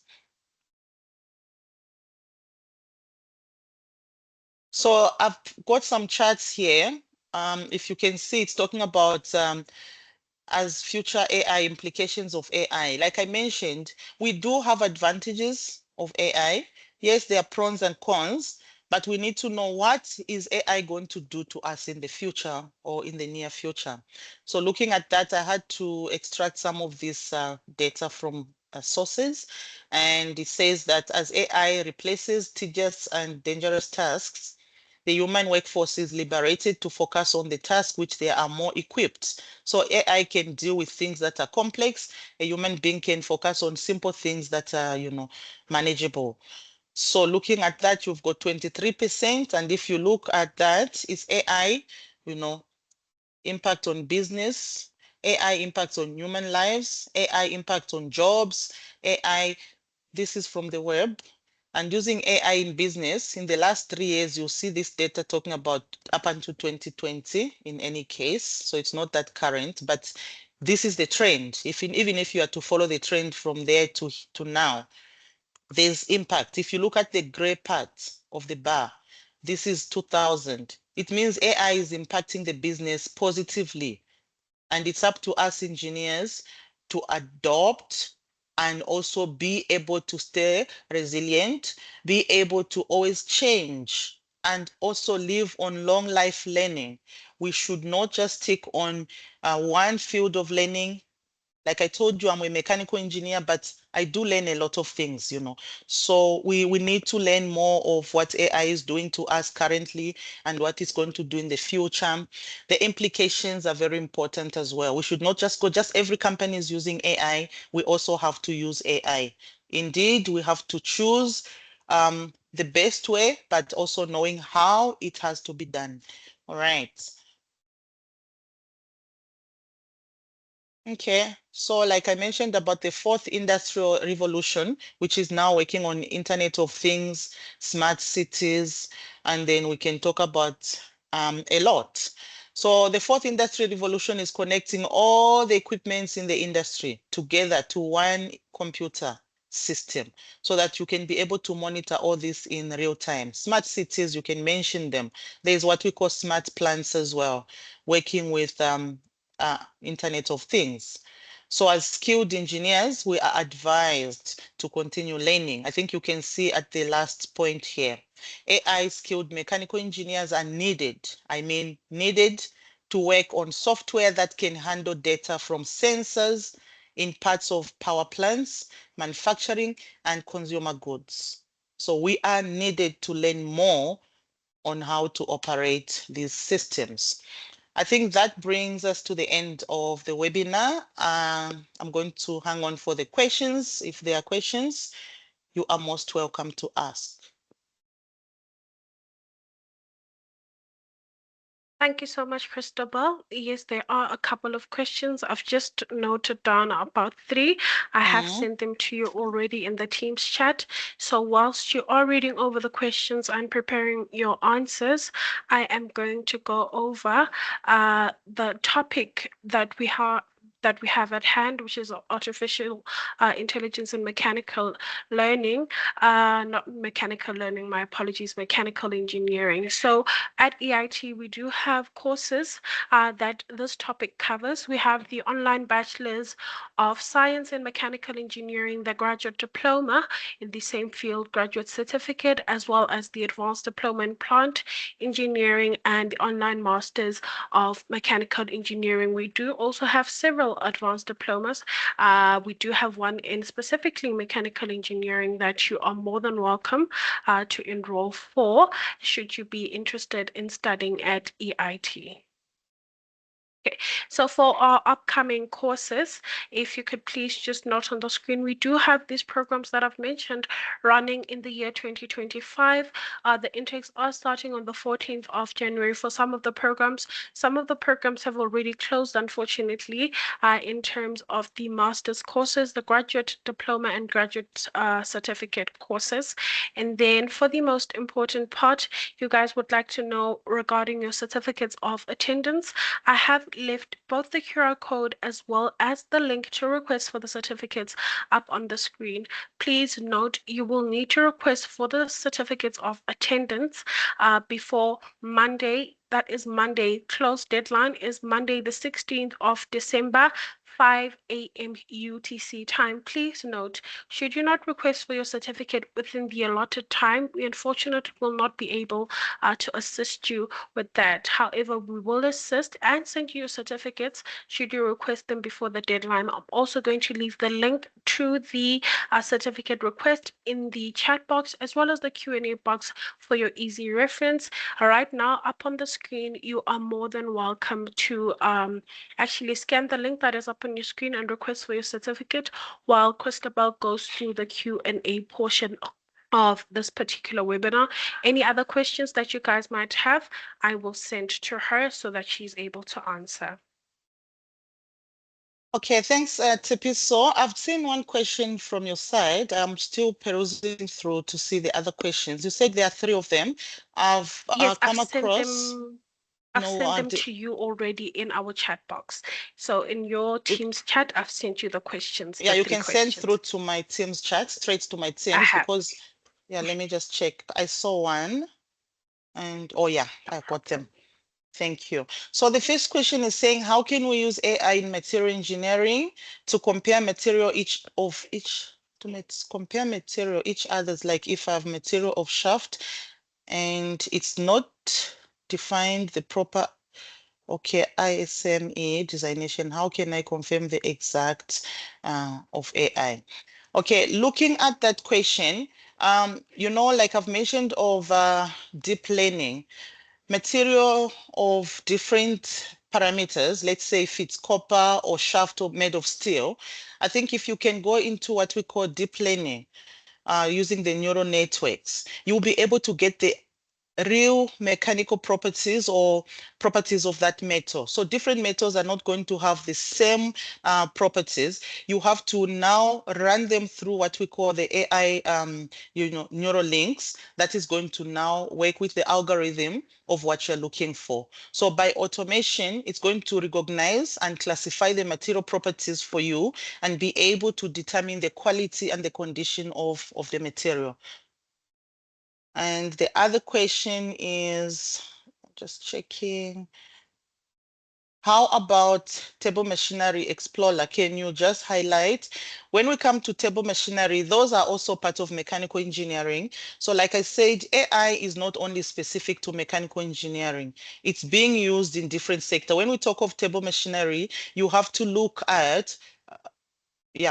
So I've got some charts here. If you can see, it's talking about as future AI, implications of AI. Like I mentioned, we do have advantages of AI. Yes, there are pros and cons, but we need to know what is AI going to do to us in the future or in the near future. So looking at that, I had to extract some of this data from sources. And it says that as AI replaces tedious and dangerous tasks, the human workforce is liberated to focus on the task which they are more equipped. So AI can deal with things that are complex. A human being can focus on simple things that are, manageable. So looking at that, you've got 23%. And if you look at that, it's AI, you know, impact on business, AI impacts on human lives, AI impact on jobs, AI, this is from the web. And using AI in business, in the last 3 years, you'll see this data talking about up until 2020 in any case. So it's not that current, but this is the trend. Even if you are to follow the trend from there to now, there's impact. If you look at the gray part of the bar, this is 2000. It means AI is impacting the business positively. And it's up to us engineers to adopt and also be able to stay resilient, be able to always change, and also live on long life learning. We should not just take on one field of learning. Like I told you, I'm a mechanical engineer, but I do learn a lot of things. So we need to learn more of what AI is doing to us currently and what it's going to do in the future. The implications are very important as well. We should not just go, just every company is using AI. We also have to use AI. Indeed, we have to choose the best way, but also knowing how it has to be done. All right. Okay, so like I mentioned about the fourth industrial revolution, which is now working on Internet of Things, smart cities, and then we can talk about a lot. So the fourth industrial revolution is connecting all the equipments in the industry together to one computer system so that you can be able to monitor all this in real time. Smart cities, you can mention them. There's what we call smart plants as well, working with Internet of Things. So as skilled engineers, we are advised to continue learning. I think you can see at the last point here, AI skilled mechanical engineers are needed. I mean, needed to work on software that can handle data from sensors in parts of power plants, manufacturing, and consumer goods. So we are needed to learn more on how to operate these systems. I think that brings us to the end of the webinar. I'm going to hang on for the questions. If there are questions, you are most welcome to ask. Thank you so much, Christabel. Yes, there are a couple of questions. I've just noted down about three. I have sent them to you already in the Teams chat. So whilst you are reading over the questions and preparing your answers, I am going to go over the topic that we have at hand, which is artificial intelligence and mechanical learning, not mechanical learning, my apologies, mechanical engineering. So at EIT, we do have courses that this topic covers. We have the online Bachelor's of Science in Mechanical Engineering, the graduate diploma in the same field, graduate certificate, as well as the advanced diploma in plant engineering and the online Masters of Mechanical Engineering. We do also have several advanced diplomas. We do have one in specifically mechanical engineering that you are more than welcome to enroll for should you be interested in studying at EIT. Okay, so for our upcoming courses, if you could please just note on the screen, we do have these programs that I've mentioned running in the year 2025. The intakes are starting on the 14th of January for some of the programs. Some of the programs have already closed, unfortunately, in terms of the master's courses, the graduate diploma and graduate certificate courses. And then for the most important part, you guys would like to know regarding your certificates of attendance. I have left both the QR code as well as the link to request for the certificates up on the screen. Please note you will need to request for the certificates of attendance before Monday. That is Monday. Close deadline is Monday, the 16th of December. 5 a.m. UTC time. Please note, should you not request for your certificate within the allotted time, we unfortunately will not be able to assist you with that. However, we will assist and send you your certificates should you request them before the deadline. I'm also going to leave the link to the certificate request in the chat box as well as the Q&A box for your easy reference. Right now, up on the screen, you are more than welcome to actually scan the link that is up on your screen and request for your certificate while Christabel goes through the Q&A portion of this particular webinar. Any other questions that you guys might have, I will send to her so that she's able to answer. Okay, thanks, Tepiso. I've seen one question from your side. I'm still perusing through to see the other questions. You said there are 3 of them. I've Yes, come across I've no sent them to you already in our chat box. So in your team's chat, I've sent you the questions, yeah, the you 3 can send through questions. to my Teams chat, straight to my I Teams, have. because yeah, let me just check. I saw one and oh yeah, I got them. Thank you. So the first question is saying, how can we use AI in material engineering to compare material compare material each other's, like if I have material of shaft and it's not defined the proper, okay, ISME designation, how can I confirm the exact of AI? Okay, looking at that question, like I've mentioned of deep learning, material of different parameters, let's say if it's copper or shaft or made of steel, I think if you can go into what we call deep learning using the neural networks, you'll be able to get the real mechanical properties or properties of that metal. So different metals are not going to have the same properties. You have to now run them through what we call the AI, neural links that is going to now work with the algorithm of what you're looking for. So by automation, it's going to recognize and classify the material properties for you and be able to determine the quality and the condition of the material. And the other question is, just checking, how about table machinery explorer? Can you just highlight? When we come to table machinery, those are also part of mechanical engineering. So like I said, AI is not only specific to mechanical engineering, it's being used in different sectors. When we talk of table machinery, you have to look at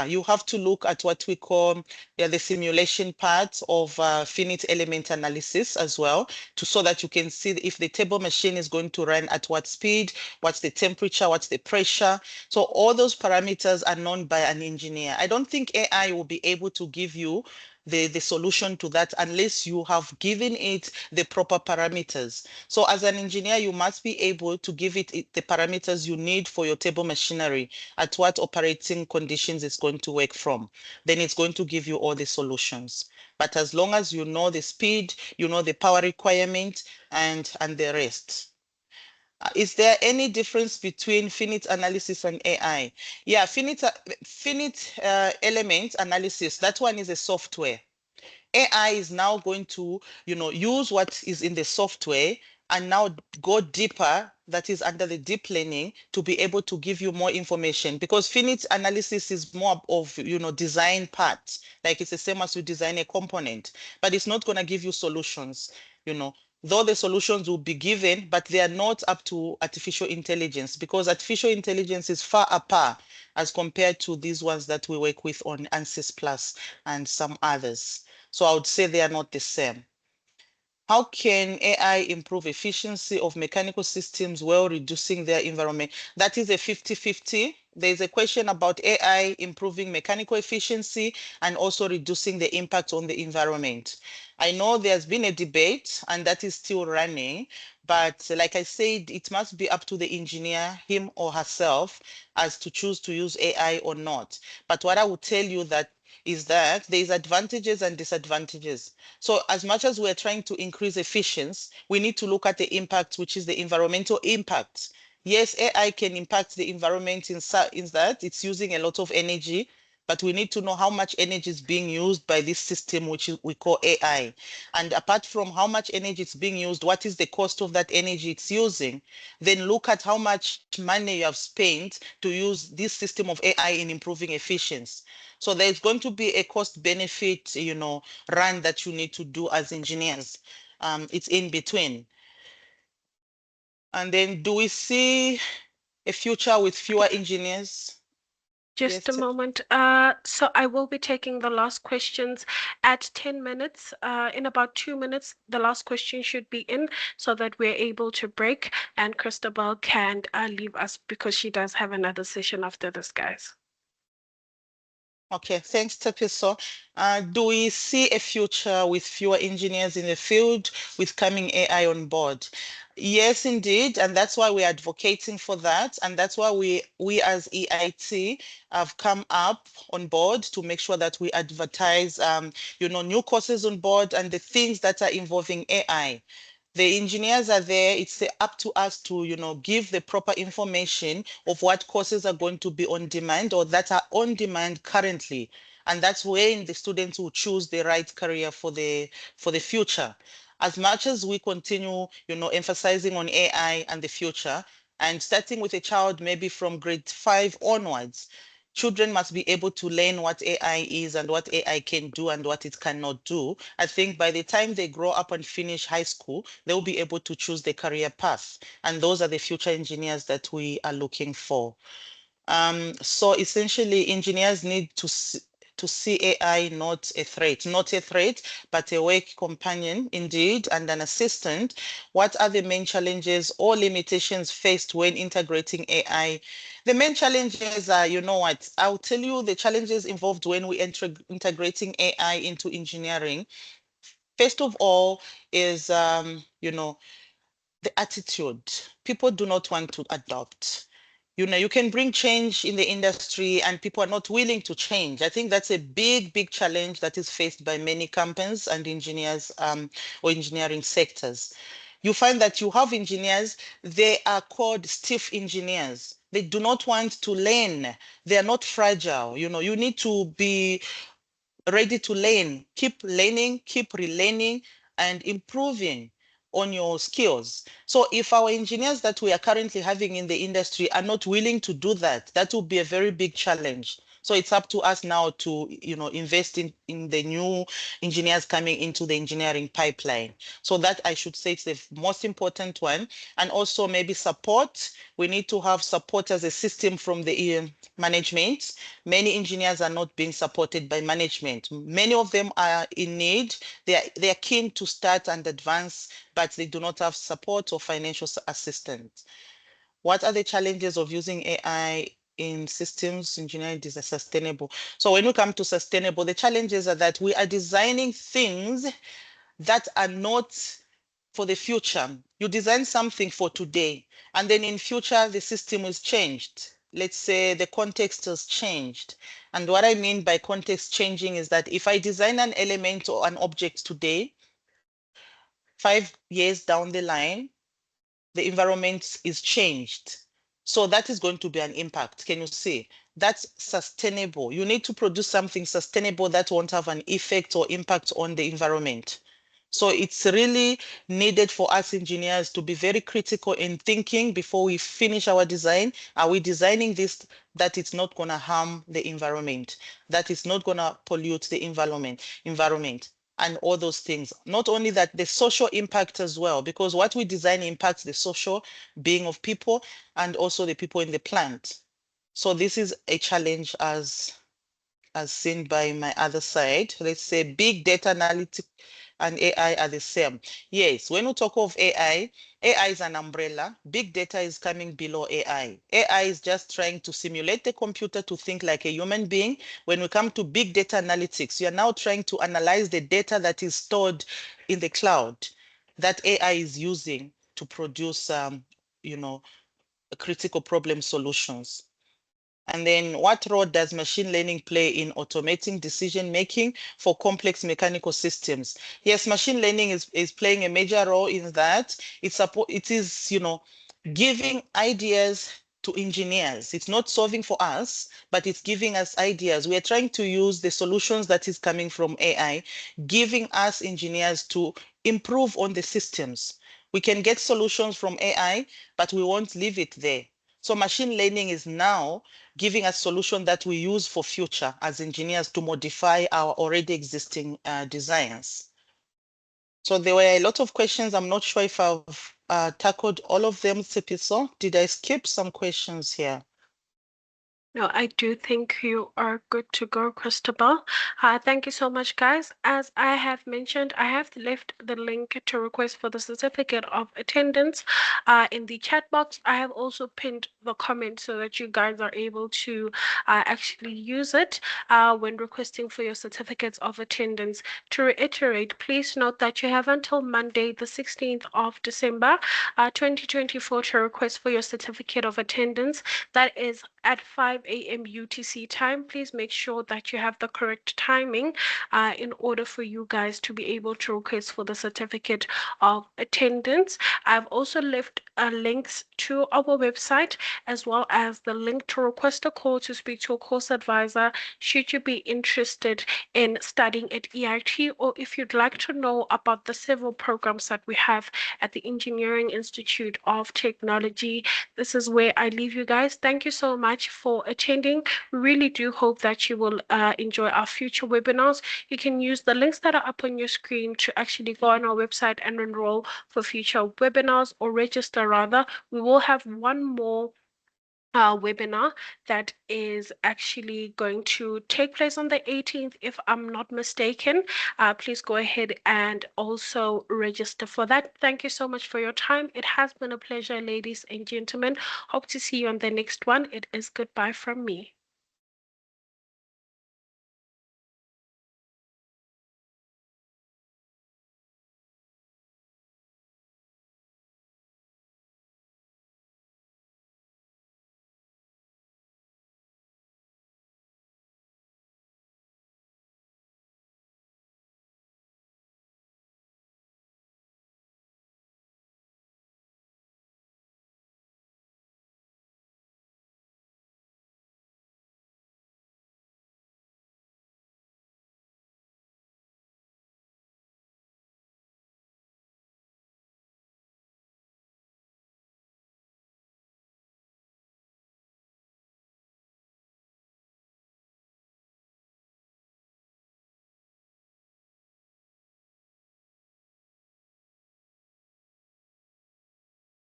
you have to look at what we call the simulation part of finite element analysis as well, so that you can see if the table machine is going to run at what speed, what's the temperature, what's the pressure. So all those parameters are known by an engineer. I don't think AI will be able to give you the solution to that unless you have given it the proper parameters. So as an engineer, you must be able to give it the parameters you need for your table machinery at what operating conditions it's going to work from. Then it's going to give you all the solutions. But as long as you know the speed, you know the power requirement and the rest. Is there any difference between finite analysis and AI? Yeah, finite element analysis, that one is a software. AI is now going to, use what is in the software and now go deeper, that is under the deep learning, to be able to give you more information, because finite analysis is more of, design part. Like it's the same as you design a component, but it's not going to give you solutions, though the solutions will be given, but they are not up to artificial intelligence, because artificial intelligence is far apart as compared to these ones that we work with on ANSYS Plus and some others. So I would say they are not the same. How can AI improve efficiency of mechanical systems while reducing their environment? That is a 50-50. There's a question about AI improving mechanical efficiency and also reducing the impact on the environment. I know there's been a debate and that is still running, but like I said, it must be up to the engineer, him or herself, as to choose to use AI or not. But what I will tell you that is that there's advantages and disadvantages. So as much as we're trying to increase efficiency, we need to look at the impact, which is the environmental impact. Yes, AI can impact the environment in that it's using a lot of energy, but we need to know how much energy is being used by this system, which we call AI. And apart from how much energy is being used, what is the cost of that energy it's using? Then look at how much money you have spent to use this system of AI in improving efficiency. So there's going to be a cost benefit, run that you need to do as engineers. It's in between. And then do we see a future with fewer engineers? Just Yes. a moment. So I will be taking the last questions at 10 minutes. In about 2 minutes, the last question should be in so that we're able to break and Christabel can leave us because she does have another session after this, guys. Okay, thanks, Tepiso. Do we see a future with fewer engineers in the field with coming AI on board? Yes, indeed, and that's why we're advocating for that, and that's why we as EIT have come up on board to make sure that we advertise, new courses on board and the things that are involving AI. The engineers are there. It's up to us to, give the proper information of what courses are going to be on demand or that are on demand currently. And that's when the students will choose the right career for the future. As much as we continue, emphasizing on AI and the future, and starting with a child maybe from grade 5 onwards, children must be able to learn what AI is and what AI can do and what it cannot do. I think by the time they grow up and finish high school, they'll be able to choose the career path. And those are the future engineers that we are looking for. So essentially, engineers need to see AI not a threat, but a work companion indeed, and an assistant. What are the main challenges or limitations faced when integrating AI? The main challenges are, you know what, I'll tell you the challenges involved when we integrating AI into engineering. First of all is, the attitude. People do not want to adopt. You can bring change in the industry and people are not willing to change. I think that's a big, big challenge that is faced by many companies and engineers or engineering sectors. You find that you have engineers, they are called stiff engineers. They do not want to learn. They are not fragile. You need to be ready to learning, keep relearning, and improving on your skills. So if our engineers that we are currently having in the industry are not willing to do that, that will be a very big challenge. So it's up to us now to, invest in the new engineers coming into the engineering pipeline. So that I should say it's the most important one. And also maybe support. We need to have support as a system from the management. Many engineers are not being supported by management. Many of them are in need. They are keen to start and advance, but they do not have support or financial assistance. What are the challenges of using AI in systems engineering is sustainable? So when we come to sustainable, the challenges are that we are designing things that are not for the future. You design something for today, and then in future, the system is changed. Let's say the context has changed. And what I mean by context changing is that if I design an element or an object today, 5 years down the line, the environment is changed. So that is going to be an impact. Can you see? That's sustainable. You need to produce something sustainable that won't have an effect or impact on the environment. So it's really needed for us engineers to be very critical in thinking before we finish our design. Are we designing this that it's not going to harm the environment, that it's not going to pollute the environment, and all those things. Not only that, the social impact as well, because what we design impacts the social being of people and also the people in the plant. So this is a challenge as seen by my other side. Let's say big data and AI are the same. Yes, when we talk of AI is an umbrella. Big data is coming below AI. AI is just trying to simulate the computer to think like a human being. When we come to big data analytics, you are now trying to analyze the data that is stored in the cloud that AI is using to produce, you know, critical problem solutions. And then what role does machine learning play in automating decision making for complex mechanical systems? Yes, machine learning is playing a major role in that. It is, giving ideas to engineers. It's not solving for us, but it's giving us ideas. We are trying to use the solutions that is coming from AI, giving us engineers to improve on the systems. We can get solutions from AI, but we won't leave it there. So machine learning is now giving us solution that we use for future as engineers to modify our already existing designs. So there were a lot of questions. I'm not sure if I've tackled all of them, Sepiso. Did I skip some questions here? No, I do think you are good to go, Christabel. Thank you so much, guys. As I have mentioned, I have left the link to request for the certificate of attendance in the chat box. I have also pinned the comment so that you guys are able to actually use it when requesting for your certificates of attendance. To reiterate, please note that you have until Monday, the 16th of December, 2024, to request for your certificate of attendance. That is at 5 a.m. UTC time. Please make sure that you have the correct timing in order for you guys to be able to request for the certificate of attendance. I've also left links to our website as well as the link to request a call to speak to a course advisor should you be interested in studying at EIT, or if you'd like to know about the several programs that we have at the Engineering Institute of Technology. This is where I leave you guys. Thank you so much for attending. We really do hope that you will enjoy our future webinars. You can use the links that are up on your screen to actually go on our website and enroll for future webinars, or register rather. We will have one more webinar that is actually going to take place on the 18th, if I'm not mistaken. Please go ahead and also register for that. Thank you so much for your time. It has been a pleasure, ladies and gentlemen. Hope to see you on the next one. It is goodbye from me.